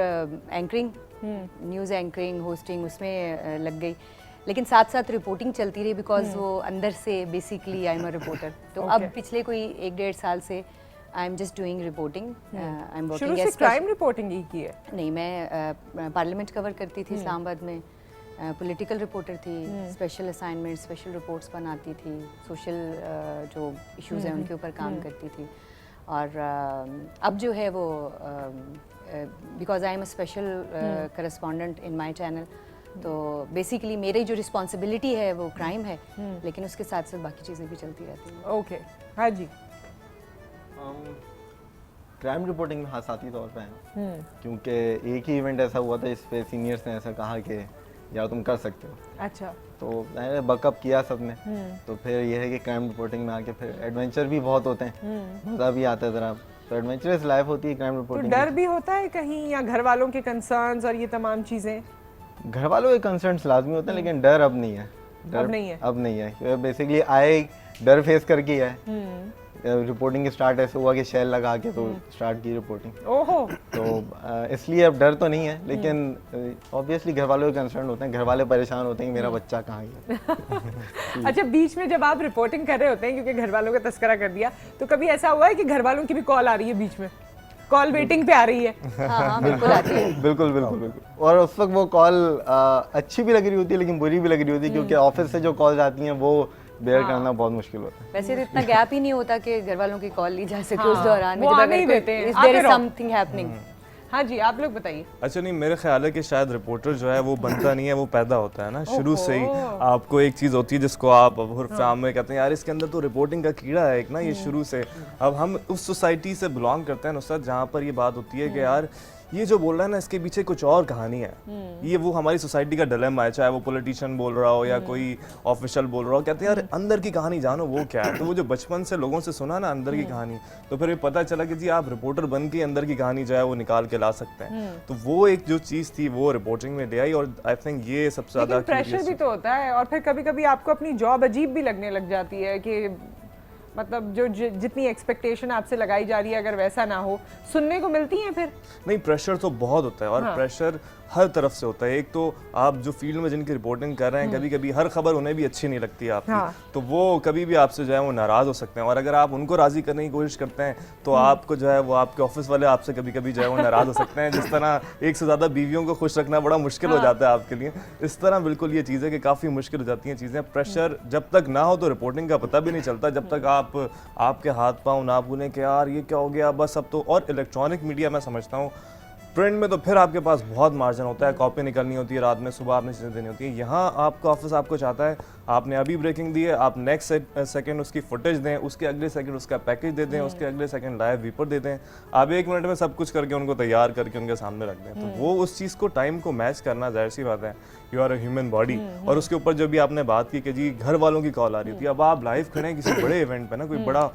एंकरिंग, न्यूज़ एंकरिंग, होस्टिंग, उसमें लग गई। लेकिन साथ साथ रिपोर्टिंग चलती रही, बिकॉज वो अंदर से basically I am a reporter. तो अब पिछले कोई 1-1.5 साल से I am just doing reporting. I am working as crime reporting ही की है? नहीं, मैं पार्लियामेंट कवर करती थी इस्लामाबाद में, पॉलिटिकल रिपोर्टर थी, स्पेशल असाइनमेंट, स्पेशल रिपोर्ट्स बनाती थी, सोशल जो इश्यूज़ हैं उनके ऊपर काम करती थी। और अब जो है वो because I am a special correspondent in my channel, तो बेसिकली मेरी जो रिस्पॉन्सिबिलिटी है वो क्राइम है, लेकिन उसके साथ साथ बाकी चीज़ें भी चलती रहती हैं। ओके, हाँ जी। क्राइम रिपोर्टिंग में हादसाती तौर पे है, क्योंकि एक ही इवेंट ऐसा हुआ था जिस पे सीनियर्स ने ऐसा कहा कि यार तुम कर सकते हो। अच्छा। तो मैंने बकअप किया सब ने। तो फिर यह है कि क्राइम रिपोर्टिंग में आके फिर एडवेंचर भी बहुत होते हैं, मज़ा भी आता है ज़रा, तो एडवेंचरस लाइफ होती है क्राइम रिपोर्टिंग। तो डर भी होता है कहीं, या घर वालों के कंसर्न्स और ये तमाम चीज़ें? घर वालों के कंसर्न्स लाजमी होते हैं, लेकिन डर अब नहीं है। अब नहीं है? अब नहीं है। बेसिकली आए डर फेस करके है। रिपोर्टिंग स्टार्ट ऐसे हुआ कि शेल लगा के तो स्टार्ट की रिपोर्टिंग। ओहो। तो इसलिए अब डर तो नहीं है, लेकिन ऑब्वियसली घर वालों के कंसर्न होते हैं, घर वाले परेशान होते हैं कि मेरा बच्चा कहाँ है। अच्छा, बीच में जब आप रिपोर्टिंग कर रहे होते हैं, क्योंकि घर वालों का तस्करा कर दिया, तो कभी ऐसा हुआ है कि घर वालों की भी कॉल आ रही है बीच में, कॉल वेटिंग पे आ रही है? हाँ, बिल्कुल आती है। बिल्कुल बिल्कुल बिल्कुल। और उस वक्त वो कॉल अच्छी भी लग रही होती है, लेकिन बुरी भी लग रही होती है, क्योंकि ऑफिस से जो कॉल आती हैं वो बेयर करना बहुत मुश्किल होता है। वैसे तो इतना गैप ही नहीं होता कि घर वालों की कॉल ली जा सके उस दौरान में, वो आने ही देते हैं। Is there is something happening. हाँ जी, आप लोग बताइए। अच्छा, नहीं, मेरे ख्याल है कि शायद रिपोर्टर जो है वो बनता नहीं है, वो पैदा होता है ना शुरू से ही। आपको एक चीज़ होती है जिसको आप फार्म में कहते हैं यार इसके अंदर तो रिपोर्टिंग का कीड़ा है एक ना, ये शुरू से। अब हम उस सोसाइटी से बिलोंग करते हैं नुसरत, जहाँ पर ये बात होती है कि यार ये जो बोल रहा है ना इसके पीछे कुछ और कहानी है। ये वो हमारी सोसाइटी का डिलेमा है, चाहे वो पॉलिटिशियन बोल रहा हो या कोई ऑफिशियल बोल रहा हो, कहते हैं यार अंदर की कहानी जानो वो क्या है। तो वो जो बचपन से लोगों से सुना ना अंदर की कहानी, तो फिर पता चला कि जी आप रिपोर्टर बन के अंदर की कहानी जो है वो निकाल के ला सकते हैं। तो वो एक जो चीज़ थी वो रिपोर्टिंग में ले आई, और आई थिंक ये सबसे ज़्यादा प्रेशर भी तो होता है, और फिर कभी कभी आपको अपनी जॉब अजीब भी लगने लग जाती है कि मतलब जो जितनी एक्सपेक्टेशन आपसे लगाई जा रही है अगर वैसा ना हो, सुनने को मिलती हैं फिर? नहीं, प्रेशर तो बहुत होता है और प्रेशर हर तरफ से होता है। एक तो आप जो फील्ड में जिनकी रिपोर्टिंग कर रहे हैं, कभी कभी हर खबर उन्हें भी अच्छी नहीं लगती है आपकी, तो वो कभी भी आपसे जो है वो नाराज़ हो सकते हैं, और अगर आप उनको राज़ी करने की कोशिश करते हैं तो आपको जो है वो आपके ऑफिस वाले आपसे कभी कभी जो है वो नाराज़ हो सकते हैं। जिस तरह एक से ज़्यादा बीवियों को खुश रखना बड़ा मुश्किल हो जाता है आपके लिए, इस तरह बिल्कुल ये चीज़ है कि काफ़ी मुश्किल हो जाती हैं चीज़ें। प्रेशर जब तक ना हो तो रिपोर्टिंग का पता भी नहीं चलता, जब तक आपके हाथ पाँव ना भूलें कि यार ये क्या हो गया बस अब तो। और इलेक्ट्रॉनिक मीडिया मैं समझता हूँ, प्रिंट में तो फिर आपके पास बहुत मार्जिन होता है, कॉपी निकलनी होती है रात में, सुबह आपने चीज़ें देनी होती है। यहाँ आपका ऑफिस आपको चाहता है आपने अभी ब्रेकिंग दी है, आप नेक्स्ट सेकंड उसकी फुटेज दें, उसके अगले सेकंड उसका पैकेज दे दें, उसके अगले सेकंड लाइव वीपर दे दें, आप 1 मिनट में सब कुछ करके उनको तैयार करके उनके सामने रख दें। तो वो उस चीज़ को टाइम को मैच करना जाहिर सी बात है, you are a human body. और उसके ऊपर जो भी आपने बात की कि जी घर वालों की कॉल आ रही थी, अब आप लाइव खड़े हैं किसी बड़े इवेंट पे ना, कोई बड़ा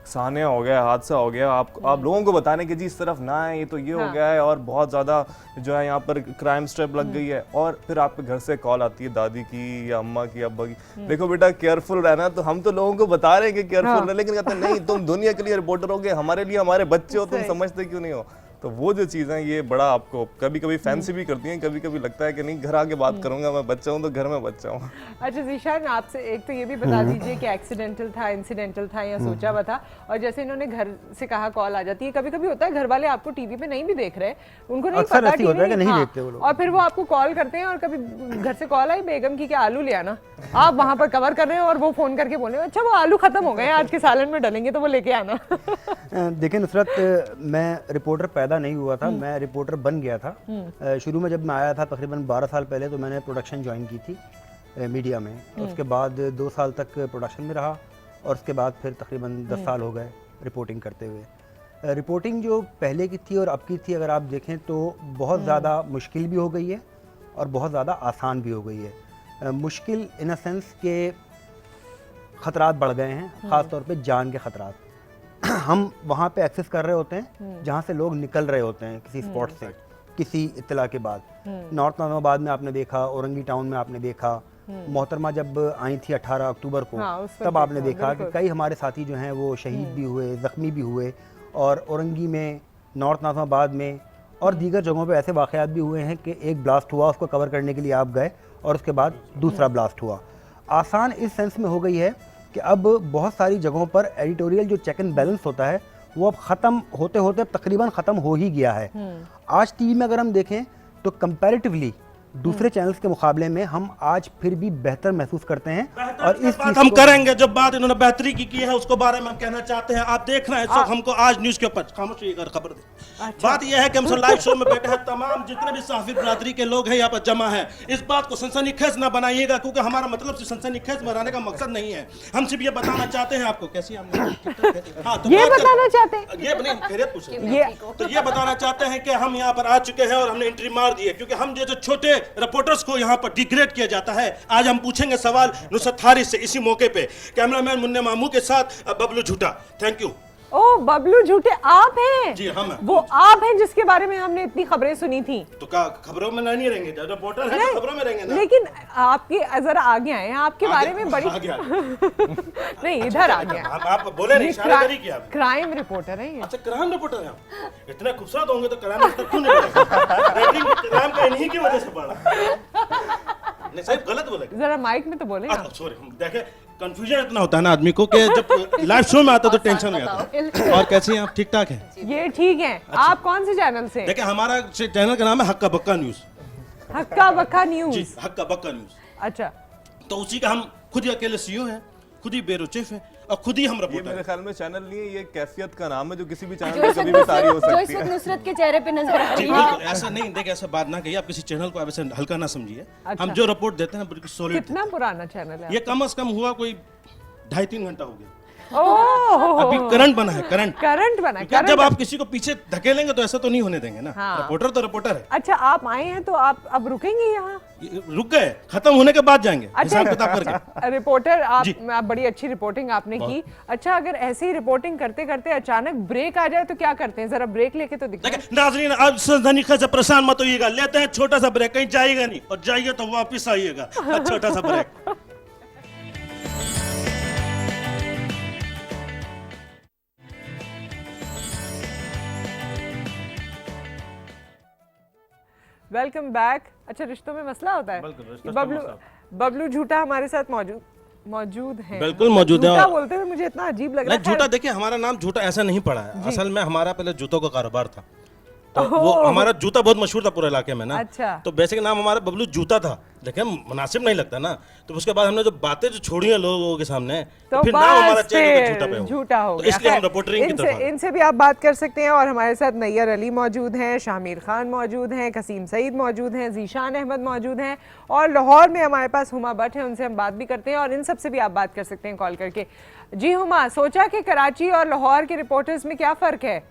सानिया हो गया, हादसा हो गया, आप लोगों को बताने के जी इस तरफ ना है, ये तो ये हो गया है और बहुत ज़्यादा जो है यहाँ पर क्राइम स्ट्रेप लग गई है, और फिर आपके घर से कॉल आती है दादी की या अम्मा की, अब्बा की, देखो बेटा केयरफुल रहना। तो हम तो लोगों को बता रहे हैं कि केयरफुल रहना, लेकिन कहते हैं नहीं तुम दुनिया के लिए रिपोर्टर हो गए, हमारे लिए हमारे बच्चे हो, तुम समझते क्यों नहीं हो। तो वो जो चीज़ें ये बड़ा आपको कभी कभी फैंसी भी करती हैं, कभी कभी लगता है कि नहीं घर आके बात करूंगा, मैं बच्चा हूँ तो घर में बच्चा हूँ। अच्छा ज़ीशान, आपसे एक तो ये भी बता दीजिए कि एक्सीडेंटल था, इंसिडेंटल था या सोचा हुआ था, और जैसे इन्होंने घर से कहा कॉल आ जाती है, कभी कभी होता है घर वाले आपको टीवी पे नहीं भी देख रहे, उनको नहीं पता टीवी नहीं देखते वो लोग, और फिर वो आपको कॉल करते हैं, और कभी घर से कॉल आई बेगम की कि आलू ले आना, आप वहाँ पर कवर कर रहे हैं और वो फोन करके बोले अच्छा वो आलू खत्म हो गए आज के सालन में डलेंगे तो वो लेके आना। देखिए नुसरत, मैं रिपोर्टर पैदा नहीं हुआ था, मैं रिपोर्टर बन गया था। शुरू में जब मैं आया था तकरीबन 12 साल पहले, तो मैंने प्रोडक्शन ज्वाइन की थी मीडिया में, उसके बाद 2 साल तक प्रोडक्शन में रहा, और उसके बाद फिर तकरीबन 10 साल हो गए रिपोर्टिंग करते हुए। रिपोर्टिंग जो पहले की थी और अब की थी अगर आप देखें तो बहुत ज़्यादा मुश्किल भी हो गई है और बहुत ज़्यादा आसान भी हो गई है। मुश्किल इन अ सेंस के ख़तरात बढ़ गए हैं, ख़ास तौर पे जान के ख़तरात। हम वहाँ पे एक्सेस कर रहे होते हैं जहाँ से लोग निकल रहे होते हैं किसी स्पॉट से, किसी इत्तला के बाद। नॉर्थ नाज़िमाबाद में आपने देखा, औरंगी टाउन में आपने देखा, मोहतरमा जब आई थी 18 अक्टूबर को, तब आपने देखा कि कई हमारे साथी जो हैं वो शहीद भी हुए, ज़ख्मी भी हुए, और औरंगी में, नॉर्थ नाज़िमाबाद में और दीगर जगहों पे ऐसे वाक़यात भी हुए हैं कि एक ब्लास्ट हुआ, उसको कवर करने के लिए आप गए और उसके बाद दूसरा ब्लास्ट हुआ। आसान इस सेंस में हो गई है कि अब बहुत सारी जगहों पर एडिटोरियल जो चेक एंड बैलेंस होता है वो अब ख़त्म होते होते तकरीबन ख़त्म हो ही गया है। आज टीवी में अगर हम देखें तो कंपैरेटिवली दूसरे चैनल्स के मुकाबले में हम आज फिर भी बेहतर महसूस करते हैं, और इस बात हम करेंगे। जब बात इन्होंने बेहतरी की है उसको बारे में हम कहना चाहते हैं। आप देख रहे हैं हमको आज न्यूज़ के ऊपर खामोश रहिएगा, खबर दे। बात यह है कि हम सब लाइव शो में बैठे हैं, तमाम जितने भी सहाफ़ी बिरादरी के लोग हैं यहाँ पर जमा है। इस बात को सनसनीखेज ना बनाइएगा, क्योंकि हमारा मतलब सिर्फ सनसनीखेज बनाने का मकसद नहीं है। हम सिर्फ ये बताना चाहते हैं आपको, कैसी हम ये बताना चाहते हैं, ये खैरियत पूछे, तो ये बताना चाहते हैं कि हम यहाँ पर आ चुके हैं और हमने एंट्री मार दी है, क्योंकि हम जैसे छोटे रिपोर्टर्स को यहाँ पर डिग्रेड किया जाता है। आज हम पूछेंगे सवाल नुसरत हारिस से इसी मौके पे। कैमरामैन मुन्ने मामू के साथ बबलू झूठा। Thank you. ओ बबलू झूठे आप हैं? जी हम हैं। वो आप हैं जिसके बारे में हमने इतनी खबरें सुनी थी। तो क्या खबरों में नहीं रहेंगे? रिपोर्टर है तो खबरों में रहेंगे ना। लेकिन आपके जरा आगे आए हैं, आपके बारे में बड़ी नहीं इधर आ गया। आप बोले नहीं, इशारा करी किया। क्राइम रिपोर्टर है ये। अच्छा क्राइम रिपोर्टर है। इतने खूबसूरत होंगे तो क्राइम रिपोर्टर क्यों नहीं? रेटिंग क्राइम का इन्हीं की वजह से बढ़ा। नहीं साहब गलत बोले, जरा माइक में तो बोले। सॉरी, देखे कंफ्यूजन इतना होता है ना आदमी को कि जब लाइव शो में आता तो टेंशन हो जाता है। और कैसे हैं आप? ठीक ठाक हैं? ये ठीक है। आप कौन से चैनल से? देखिए हमारा चैनल का नाम है हक्का बक्का न्यूज। हक्का बक्का न्यूज? जी हक्का बक्का न्यूज। अच्छा, तो उसी का हम खुद ही अकेले सीईओ हैं, खुद ही ब्यूरो चीफ हैं और खुद ही हम रिपोर्टर। मेरे ख्याल में चैनल नहीं है, ये कैफियत का नाम है जो किसी भी चैनल पे कभी भी तारी हो सकती है। नुसरत के चेहरे पे नजर आ रही है। ऐसा नहीं, देखिए ऐसा बात ना कहिए, आप किसी चैनल को ऐसे हल्का ना समझिए। हम जो रिपोर्ट देते हैं बिल्कुल सॉलिड। कितना पुराना चैनल है? ये कम से कम हुआ कोई 2.5-3 घंटा हो गया। अभी करंट बना है, करंट बना है। जब आप किसी को पीछे धकेलेंगे तो ऐसा तो नहीं होने देंगे ना। रिपोर्टर तो रिपोर्टर है। अच्छा आप आए हैं तो आप अब रुकेंगे यहाँ? रुक गए, खत्म होने के बाद जाएंगे हिसाब किताब करके। रिपोर्टर आप बड़ी अच्छी रिपोर्टिंग आपने की। अच्छा अगर ऐसे ही रिपोर्टिंग करते करते अचानक ब्रेक आ जाए तो क्या करते हैं? जरा ब्रेक लेके तो दिखाएं। नाज़रीन आप सनसनीखेज से परेशान मत होइएगा, लेते हैं छोटा सा ब्रेक, कहीं जाइएगा नहीं और जाइए तो वापिस आइएगा। छोटा सा ब्रेक। Welcome back. अच्छा, रिश्तों में मसला होता है। बबलू झूठा हमारे साथ मौजूद है। बिल्कुल मौजूद है। झूठा बोलते हुए मुझे इतना अजीब लग रहा है। झूठा, देखिए हमारा नाम झूठा ऐसा नहीं पड़ा है, असल में हमारा पहले जूतों का कारोबार था, तो वो हमारा जूता बहुत मशहूर था पूरे इलाके में ना। अच्छा। तो बेसिक नाम हमारा बबलू जूता था, लेकिन मुनासिब नहीं लगता ना, तो उसके बाद हमने जो बातें जो छोड़ी हैं लोगों के सामने, तो फिर नाम हमारा झूठा हो तो गया। इसलिए हम रिपोर्टरिंग की तरफ इनसे भी आप बात कर सकते हैं। और हमारे साथ नैयर अली मौजूद हैं, शामिर खान मौजूद हैं, कसीम सईद मौजूद हैं, जीशान अहमद मौजूद हैं, और लाहौर में हमारे पास हुमा भट्ट है, उनसे हम बात भी करते हैं। और इन सब से भी आप बात कर सकते हैं कॉल करके। जी हुमा, सोचा कि कराची और लाहौर के रिपोर्टर्स में क्या फ़र्क है?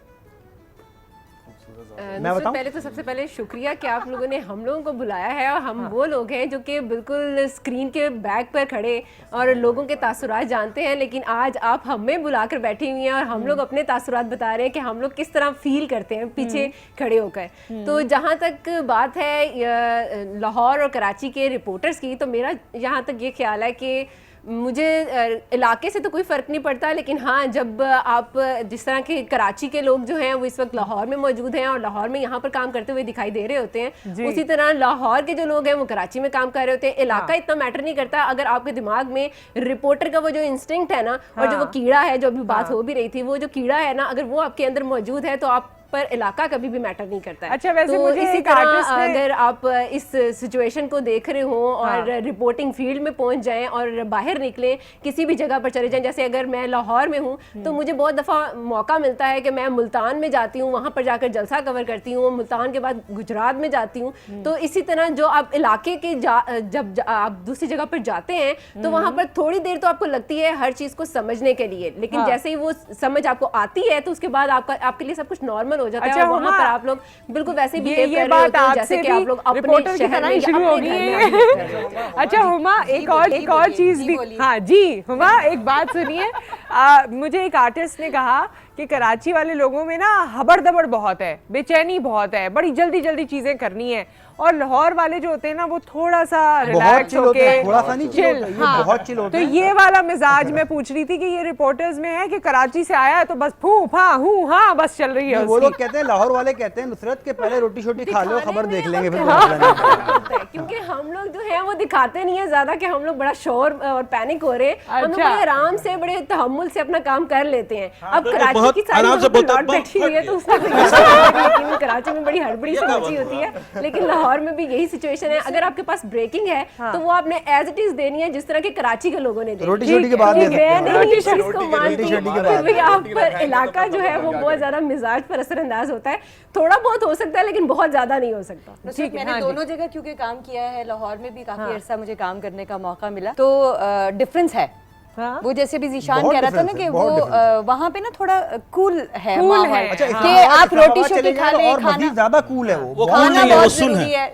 पहले तो सबसे पहले शुक्रिया कि आप लोगों ने हम लोगों को बुलाया है, और हम वो लोग हैं जो कि बिल्कुल स्क्रीन के बैक पर खड़े और लोगों के तासुरात जानते हैं, लेकिन आज आप हमें बुलाकर बैठी हुई हैं और हम लोग अपने तासुरात बता रहे हैं कि हम लोग किस तरह फील करते हैं पीछे खड़े होकर। तो जहाँ तक बात है लाहौर और कराची के रिपोर्टर्स की, तो मेरा यहाँ तक ये ख्याल है कि मुझे इलाके से तो कोई फ़र्क नहीं पड़ता, लेकिन हाँ, जब आप जिस तरह के कराची के लोग जो हैं वो इस वक्त लाहौर में मौजूद हैं और लाहौर में यहाँ पर काम करते हुए दिखाई दे रहे होते हैं, उसी तरह लाहौर के जो लोग हैं वो कराची में काम कर रहे होते हैं। इलाका इतना मैटर नहीं करता अगर आपके दिमाग में रिपोर्टर का वो जो इंस्टिंक्ट है ना, और जो वो कीड़ा है, जो अभी बात हो भी रही थी, वो जो कीड़ा है ना, अगर वो आपके अंदर मौजूद है तो आप पर इलाका कभी भी मैटर नहीं करता है। अच्छा, वैसे तो मुझे इसी तरह अगर आप इस सिचुएशन को देख रहे हो और रिपोर्टिंग फील्ड में पहुंच जाएं और बाहर निकलें, किसी भी जगह पर चले जाएं, जैसे अगर मैं लाहौर में हूं तो मुझे बहुत दफ़ा मौका मिलता है कि मैं मुल्तान में जाती हूं, वहां पर जाकर जलसा कवर करती हूं, मुल्तान के बाद गुजरात में जाती हूं। तो इसी तरह जो आप इलाके के जब आप दूसरी जगह पर जाते हैं तो वहां पर थोड़ी देर तो आपको लगती है हर चीज़ को समझने के लिए, लेकिन जैसे ही वो समझ आपको आती है तो उसके बाद आपके लिए सब कुछ नॉर्मल हो जाता है। अच्छा, वहाँ पर आप लोग बिल्कुल वैसे भी ये बात जैसे कि आप लोग अपने शहर में शुरू हो गई। अच्छा हुमा, एक और चीज भी, हाँ जी हुमा, एक बात सुनिए। मुझे एक आर्टिस्ट ने कहा कि कराची वाले लोगों में ना हबड़-दबड़ बहुत है, बेचैनी बहुत है, बड़ी जल्दी जल्दी चीजें करनी है, और लाहौर वाले जो होते हैं ना वो थोड़ा सा रिलैक्स होके, थोड़ा सा नहीं चिल, हाँ, बहुत चिल होते हैं। तो ये वाला मिजाज मैं पूछ रही थी कि ये रिपोर्टर्स में है कि कराची से आया तो बस फू फा हूँ हाँ बस चल रही है। वो लोग कहते हैं, लाहौर वाले कहते हैं नुसरत के पहले रोटी शोटी खा लो, खबर देख लेंगे फिर। क्योंकि हम लोग जो है वो दिखाते नहीं है ज्यादा कि हम लोग बड़ा शोर और पैनिक हो रहे हैं, हम लोग बड़े आराम से बड़े तहम्मुल से अपना काम कर लेते हैं। अब कराची की सारी लौट बैठी हुई है तो उसमें कराची में बड़ी हड़बड़ी सी मची होती है, लेकिन लाहौर में भी यही सिचुएशन है। अगर आपके पास ब्रेकिंग है तो वो आपने एज इट इज देनी है जिस तरह के कराची के लोगों ने दी। रोटी शोटी के बाद आप पर इलाका जो है वो बहुत ज्यादा मिजाज पर असरअंदाज होता है, थोड़ा बहुत हो सकता है लेकिन बहुत ज्यादा नहीं हो सकता। ठीक है, मैंने दोनों जगह क्योंकि काम किया है, लाहौर में भी काफी अरसा मुझे काम करने का मौका मिला, तो डिफरेंस है। हाँ? वो जैसे भी जीशान कह रहा था ना कि वो वहाँ पे ना थोड़ा कूल है माहौल, कि आप रोटी शोटी खा ले, खाना ज्यादा कूल है, वो खाना बहुत जरूरी है।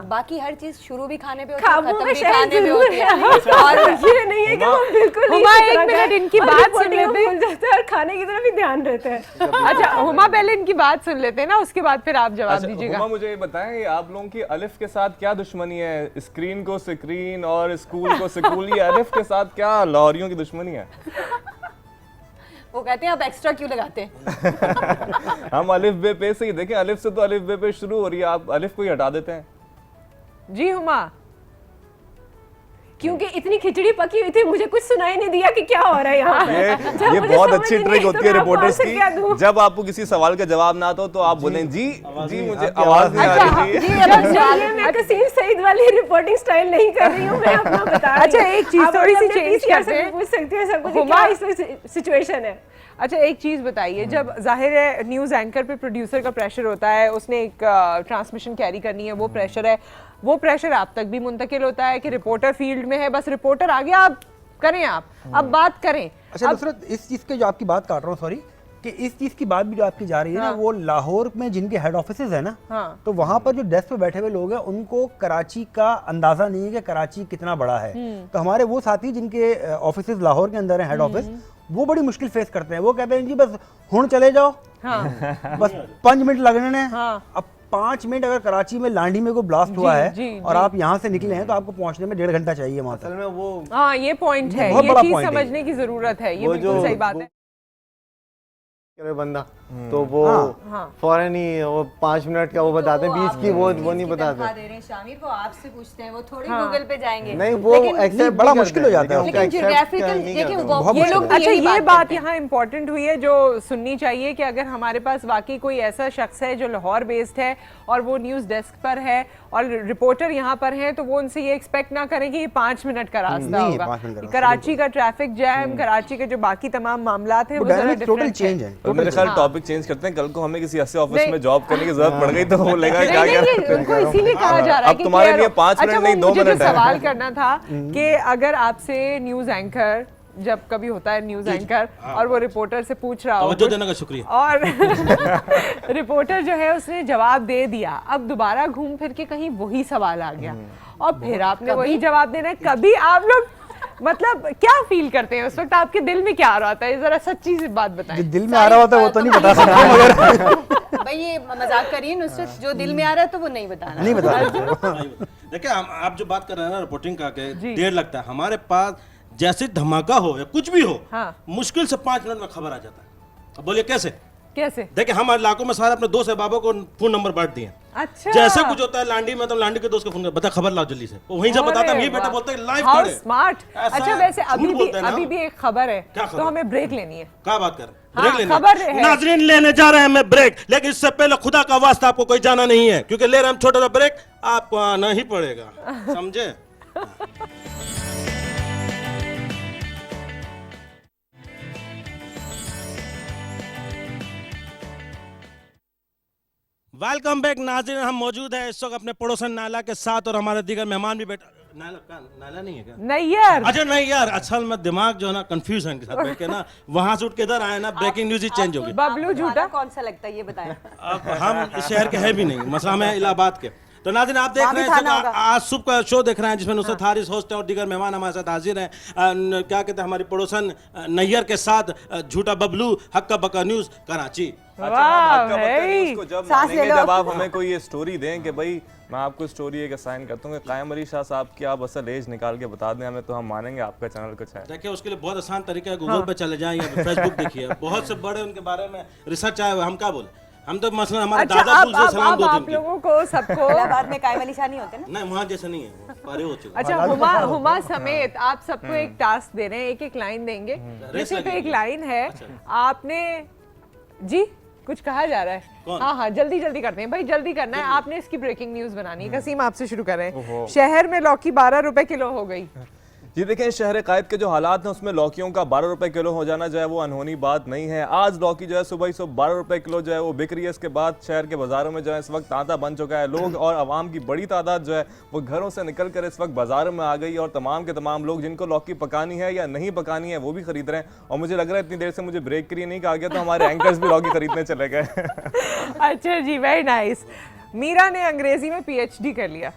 बाकी हर चीज शुरू भी खाने पे होती है, खत्म भी खाने पे होती है, और ये नहीं है कि वो बिल्कुल हुमा एक मिनट इनकी बात सुन लेते हैं और खाने की तरफ भी ध्यान रहता है। अच्छा हुमा, पहले इनकी बात सुन लेते हैं ना, उसके बाद फिर आप जवाब दीजिएगा। हुमा मुझे बताएं, आप लोगों की अलिफ के साथ क्या दुश्मनी है? स्क्रीन को स्क्रीन और स्कूल को स्कूल, ये अलिफ के साथ क्या लाहौरियों की दुश्मनी है? वो कहते हैं आप एक्स्ट्रा क्यों लगाते हैं? हम अलिफ बे पे से ही देखें, अलिफ से तो अलिफ बे पे शुरू हो रही है, आप अलिफ को ही हटा देते हैं। जी हुमा, क्योंकि इतनी खिचड़ी पकी हुई थी, मुझे कुछ सुनाई नहीं दिया कि क्या हो रहा है यहाँ। ये बहुत अच्छी ट्रिक होती है रिपोर्टर्स की, जब आपको किसी सवाल का जवाब ना आता हो तो आप बोलें जी मुझे आवाज नहीं आ रही जी। मैं कसीम सईद वाली रिपोर्टिंग स्टाइल नहीं कर रही हूँ, मैं अपना बता रही हूँ। अच्छा एक चीज थोड़ी सी चेंज करते हैं, पूछ सकती है सब कुछ, क्या इसमें सिचुएशन है? अच्छा एक चीज बताइए, जब जाहिर है न्यूज़ एंकर पे प्रोड्यूसर का प्रेशर होता है, उसने एक ट्रांसमिशन कैरी करनी है, वो प्रेशर है, वो प्रेशर आप तक भी मुंतकिल होता है कि रिपोर्टर फील्ड में है, बस रिपोर्टर आ गया, आप करें, आप अब बात करें। अच्छा नुसरत, इस चीज़ के जो आपकी बात काट रहा हूँ, सॉरी, कि इस चीज़ की बात भी जो आपकी जा रही है ना, वो लाहौर में जिनके हेड ऑफिसेज है ना, तो वहाँ पर जो डेस्क पे बैठे हुए लोग हैं उनको कराची का अंदाजा नहीं है कि कराची कितना बड़ा है। तो हमारे वो साथी जिनके ऑफिसेज लाहौर के अंदर है, हेड ऑफिस, वो बड़ी मुश्किल फेस करते हैं। वो कहते हैं जी बस हुण चले जाओ, बस 5 मिनट लगने ने। अब 5 मिनट अगर कराची में लांडी में को ब्लास्ट हुआ है और आप यहाँ से निकले हैं तो आपको पहुँचने में 1.5 घंटा चाहिए वहाँ असल में वो हाँ ये पॉइंट है, ये चीज समझने की जरूरत है, ये बिल्कुल सही बात है। करे बंदा तो वो फौरन ही वो 5 मिनट का वो बताते हैं, 20 की वो नहीं बताते। दे रहे हैं शामिर, वो आपसे पूछते हैं, वो थोड़ी गूगल पे जाएंगे। नहीं वो एक्सेप्ट बड़ा मुश्किल हो जाता है। लेकिन ज्योग्राफिकल देखिए ये लोग, अच्छा ये बात यहाँ इम्पोर्टेंट हुई है जो सुननी चाहिए कि अगर हमारे पास वाकई कोई ऐसा शख्स है जो लाहौर बेस्ड है और वो न्यूज़ डेस्क पर है और रिपोर्टर यहाँ पर है, तो वो उनसे ये एक्सपेक्ट ना करें कि ये 5 मिनट का रास्ता होगा। कराची का ट्रैफिक जैम, कराची के जो बाकी तमाम मामलात हैं वो जरा डिफरेंट चेंज है। तो मेरे ख्याल टॉपिक चेंज करते हैं। कल को हमें किसी ऐसे ऑफिस में जॉब करने की जरूरत पड़ गई तो वो लेगा क्या क्या उनको इसीलिए कहा जा रहा है कि तुम्हारे लिए 5 मिनट नहीं 2 मिनट है। सवाल करना था कि अगर आपसे न्यूज़ एंकर, जब कभी होता है न्यूज़ एंकर और वो रिपोर्टर से पूछ रहा हो देने का शुक्रिया, और रिपोर्टर जो है उसने जवाब दे दिया, अब दोबारा घूम फिर के कहीं वही सवाल आ गया और फिर आपने वही जवाब देना है, कभी आप लोग मतलब क्या फील करते हैं उस वक्त? आपके दिल में क्या आ रहा होता है? जरा सच्ची सी बात बताएं। जो दिल में आ रहा होता है वो तो नहीं बता सकता, मगर भाई ये मजाक करिए नुसरत, जो दिल में आ रहा है तो वो नहीं बताना, नहीं बता सकते। देखिए आप जो बात कर रहे हैं ना रिपोर्टिंग का, देर लगता है, हमारे पास जैसे धमाका हो या कुछ भी हो, मुश्किल से 5 मिनट में खबर आ जाता है। अब बोलिए कैसे? देखिए हम इलाकों में सारे अपने दोस्त अहबाबों को फोन नंबर बांट दिए। अच्छा। जैसा कुछ होता है लांडी में तो लांडी के दोस्त को फोन कर, बता खबर लाओ जल्दी से, वो वहीं से बताता है, ये बेटा बोलता है लाइव हाउ खड़े। स्मार्ट। अच्छा वैसे अभी भी एक खबर है, तो हमें ब्रेक लेनी है। क्या बात कर ब्रेक लेना? खबर है। नाजरीन लेने जा रहे हैं मैं ब्रेक, लेकिन इससे पहले खुदा का वास्ता आपको कोई जाना नहीं है, क्योंकि ले रहे हैं हम छोटा सा ब्रेक, आपको आना ही पड़ेगा, समझे? वेलकम बैक नाज़रीन, हम मौजूद है इस वक्त अपने पड़ोसन नाला के साथ और हमारे दीगर मेहमान भी बैठा। नाला नहीं है क्या? नहीं यार। अच्छा नहीं यार, असल में दिमाग जो है ना कंफ्यूज है, साथ बैठ के ना वहां से उठ के इधर आए ना, ब्रेकिंग न्यूज ही चेंज हो गई। बबलू झूठा कौन सा लगता है ये बताएं। अब हम इस शहर के है भी नहीं, मसला में इलाहाबाद के। तो नाज़रीन आप देख रहे हैं आज सुबह का शो देख रहे हैं जिसमें नुसरत हारिस होस्ट है और दीगर मेहमान हमारे साथ हाजिर हैं। क्या कहते हैं हमारी पड़ोसन नैयर के साथ झूठा बबलू, हक्का बक्का न्यूज कराची। जब आप हमें कोई ये स्टोरी दें कि भाई मैं आपको स्टोरी एक असाइन करता हूँ, कायम अली शाह साहब की आप असल एज निकाल के बता दें हमें, तो हम मानेंगे आपका चैनल कुछ है। देखिए उसके लिए बहुत आसान तरीका है, गूगल पे चले जाएं या फेसबुक देखिए, बहुत से बड़े उनके बारे में रिसर्च आया हुआ। हम क्या बोले, हम तो मसला हमारे दादा से सलाम दो आप लोगों को सबको इलाहाबाद में कायम अली शाह नहीं होते ना? नहीं वहाँ जैसा नहीं है, पारे हो चुका। अच्छा हुमा समेत आप सबको एक टास्क दे रहे हैं, एक एक लाइन देंगे, सिर्फ एक लाइन है। आपने जी कुछ कहा जा रहा है? हाँ जल्दी करते हैं भाई, जल्दी करना है, आपने इसकी ब्रेकिंग न्यूज बनानी है। कसीम आपसे शुरू कर रहे हैं। शहर में लौकी 12 रुपए किलो हो गई। जी देखें, शहर कायद के जो हालात हैं उसमें लौकियों का 12 रुपए किलो हो जाना जो है वो अनहोनी बात नहीं है। आज लौकी जो है सुबह ही 12 रुपए किलो जो है वो बिक रही है। इसके बाद शहर के बाजारों में जो है इस वक्त तांता बन चुका है। लोग और आवाम की बड़ी तादाद जो है वो घरों से निकल कर इस वक्त बाजारों में आ गई और तमाम के तमाम लोग जिनको लौकी पकानी है या नहीं पकानी है वो भी खरीद रहे हैं। और मुझे लग रहा है इतनी देर से मुझे ब्रेक के लिए नहीं कहा गया, तो हमारे एंकर्स भी लौकी खरीदने चले गए। अच्छा जी, वेरी नाइस। मीरा ने अंग्रेजी में PhD कर लिया।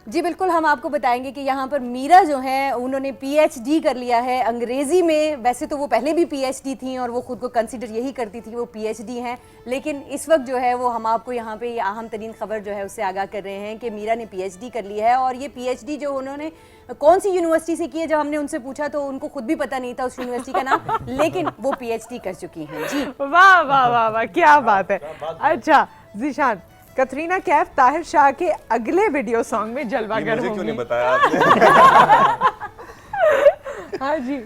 जी बिल्कुल, हम आपको बताएंगे कि यहाँ पर मीरा जो है उन्होंने PhD कर लिया है अंग्रेज़ी में। वैसे तो वो पहले भी PhD थी और वो खुद को कंसिडर यही करती थी वो PhD हैं, लेकिन इस वक्त जो है वो हम आपको यहाँ पे ये अहम तरीन खबर जो है उससे आगाह कर रहे हैं कि मीरा ने PhD कर लिया है। और ये PhD जो उन्होंने कौन सी यूनिवर्सिटी से की है, जब हमने उनसे पूछा तो उनको खुद भी पता नहीं था उस यूनिवर्सिटी का नाम, लेकिन वो PhD कर चुकी हैं। जी वाह वाह वाह वाह, क्या बात है। अच्छा जीशान, कतरीना कैफ ताहिर शाह के अगले वीडियो सॉन्ग में जलवागर होंगी। क्यों नहीं बताया आपने? हाँ जी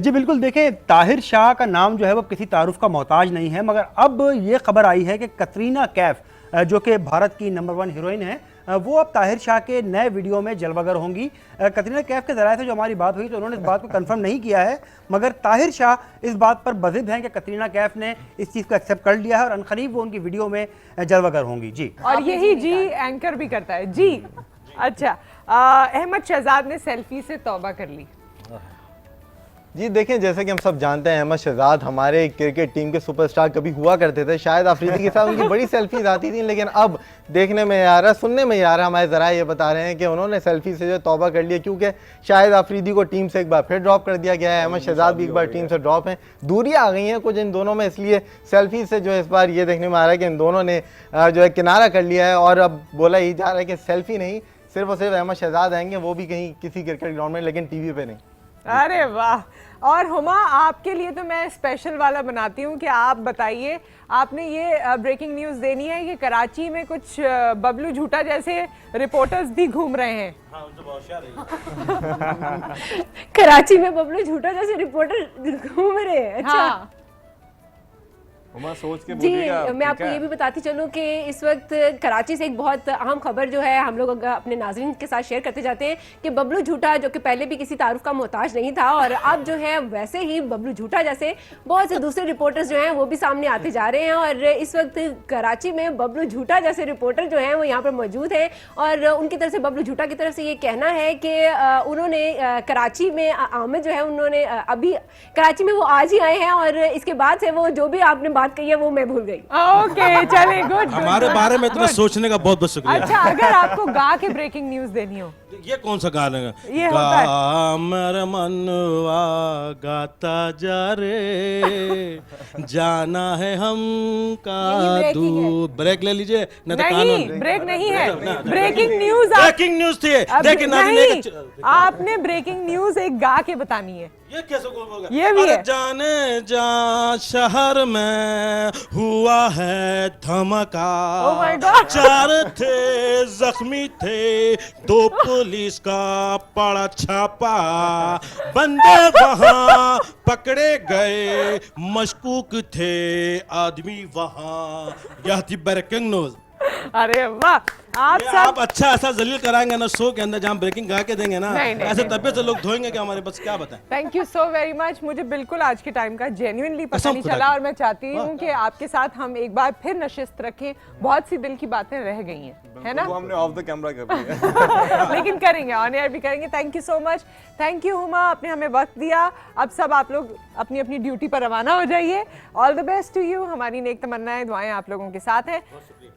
जी बिल्कुल, देखें ताहिर शाह का नाम जो है वो किसी तारुफ का मोहताज नहीं है, मगर अब ये खबर आई है कि कतरीना कैफ जो कि भारत की नंबर 1 हीरोइन है, वो अब ताहिर शाह के नए वीडियो में जलवागर होंगी। कतरीना कैफ के ज़राए से जो हमारी बात हुई तो उन्होंने इस बात को कंफर्म नहीं किया है, मगर ताहिर शाह इस बात पर बज़िद हैं कि कतरीना कैफ ने इस चीज़ को एक्सेप्ट कर लिया है और अनकरीब वो उनकी वीडियो में जलवागर होंगी। जी, और यही जी एंकर भी करता है जी। अच्छा, अहमद शहजाद ने सेल्फी से तौबा कर ली। जी देखें, जैसे कि हम सब जानते हैं अहमद शहजाद हमारे क्रिकेट टीम के सुपरस्टार कभी हुआ करते थे। शायद अफरीदी के साथ उनकी बड़ी सेल्फीज आती थी, लेकिन अब देखने में आ रहा, सुनने में आ रहा, हमारे ज़रा ये बता रहे हैं कि उन्होंने सेल्फी से जो तौबा कर लिया, क्योंकि शायद अफरीदी को टीम से एक बार फिर ड्रॉप कर दिया गया है। अहमद शहजाद भी एक बार टीम से ड्रॉप हैं, दूरियाँ आ गई हैं कुछ इन दोनों में, इसलिए सेल्फी से जो इस बार ये देखने में आ रहा है कि इन दोनों ने जो है किनारा कर लिया है। और अब बोला ही जा रहा है कि सेल्फी नहीं, सिर्फ और सिर्फ अहमद शहजाद आएंगे, वो भी कहीं किसी क्रिकेट ग्राउंड में, लेकिन TV पे नहीं। अरे वाह। और हुमा, आपके लिए तो मैं स्पेशल वाला बनाती हूँ कि आप बताइए, आपने ये ब्रेकिंग न्यूज़ देनी है कि कराची में कुछ बबलू झूठा जैसे रिपोर्टर्स भी घूम रहे हैं। हाँ, उनसे बहुत होशियार है। कराची में बबलू झूठा जैसे रिपोर्टर घूम रहे हैं। अच्छा। हाँ। सोच के जी, मैं आपको ये भी बताती चलूं कि इस वक्त कराची से एक बहुत अहम खबर जो है हम लोग अपने नाज़रीन के साथ शेयर करते जाते हैं कि बबलू झूठा, जो कि पहले भी किसी तारुफ का मोहताज नहीं था, और अब जो है वैसे ही बबलू झूठा जैसे बहुत से दूसरे रिपोर्टर्स जो हैं वो भी सामने आते जा रहे हैं। और इस वक्त कराची में बबलू झूठा जैसे रिपोर्टर जो हैं वो यहाँ पर मौजूद हैं, और उनकी तरफ से, बबलू झूठा की तरफ से ये कहना है कि उन्होंने कराची में आमिर जो है, उन्होंने अभी कराची में वो आज ही आए हैं, और इसके बाद से वो जो भी आपने बात कही है वो मैं भूल गई। ओके, चले, गुड। हमारे बारे में इतना सोचने का बहुत बहुत शुक्रिया। अच्छा, अगर आपको गा के ब्रेकिंग न्यूज़ देनी हो, ये कौन सा गाना है? ये होता है मेरे मनवा गाता जा रे, जाना है हम का दूर। ब्रेक ले लीजिए, नहीं तो नहीं, ब्रेक नहीं है, ब्रेकिंग न्यूज़। ब्रेकिंग न्यूज़ थी। देखिए, आपने ब्रेकिंग न्यूज़ एक गा के बतानी है। ये कैसे होगा? ये भी है। जाने जा शहर में हुआ है धमाका, Oh my God। 4 थे जख्मी थे, 2 पुलिस का पड़ा छापा, बंदे वहाँ पकड़े गए, मशकूक थे आदमी वहाँ। यह थी ब्रेकिंग न्यूज़। अरे वाह, आप अच्छा ऐसा जलील कराएंगे ना शो के अंदर, जहाँ ब्रेकिंग गा के देंगे ना, नहीं, ऐसे तबियत से लोग धोएंगे कि हमारे पास, क्या बताएं। Thank you so very much. मुझे बिल्कुल आज के टाइम का जेन्युइनली पता नहीं चला, और मैं चाहती हूँ कि आपके साथ हम एक बार फिर नशिस्त रखें। बहुत सी दिल की बातें रह गई हैं, है ना? वो हमने ऑफ द कैमरा कर दिया। लेकिन करेंगे, ऑन एयर भी करेंगे। Thank you so much. Thank you Huma, आपने हमें वक्त दिया। अब सब आप लोग अपनी अपनी ड्यूटी पर रवाना हो जाइए। All the best to you. हमारी नेक तमन्नाएं, दुआएं आप लोगों के साथ हैं।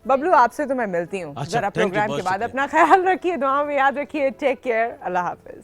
बबलू, आपसे तो मैं मिलती हूँ जरा प्रोग्राम के बाद। अपना ख्याल रखिए, दुआओं में याद रखिए। टेक केयर, अल्लाह हाफिज।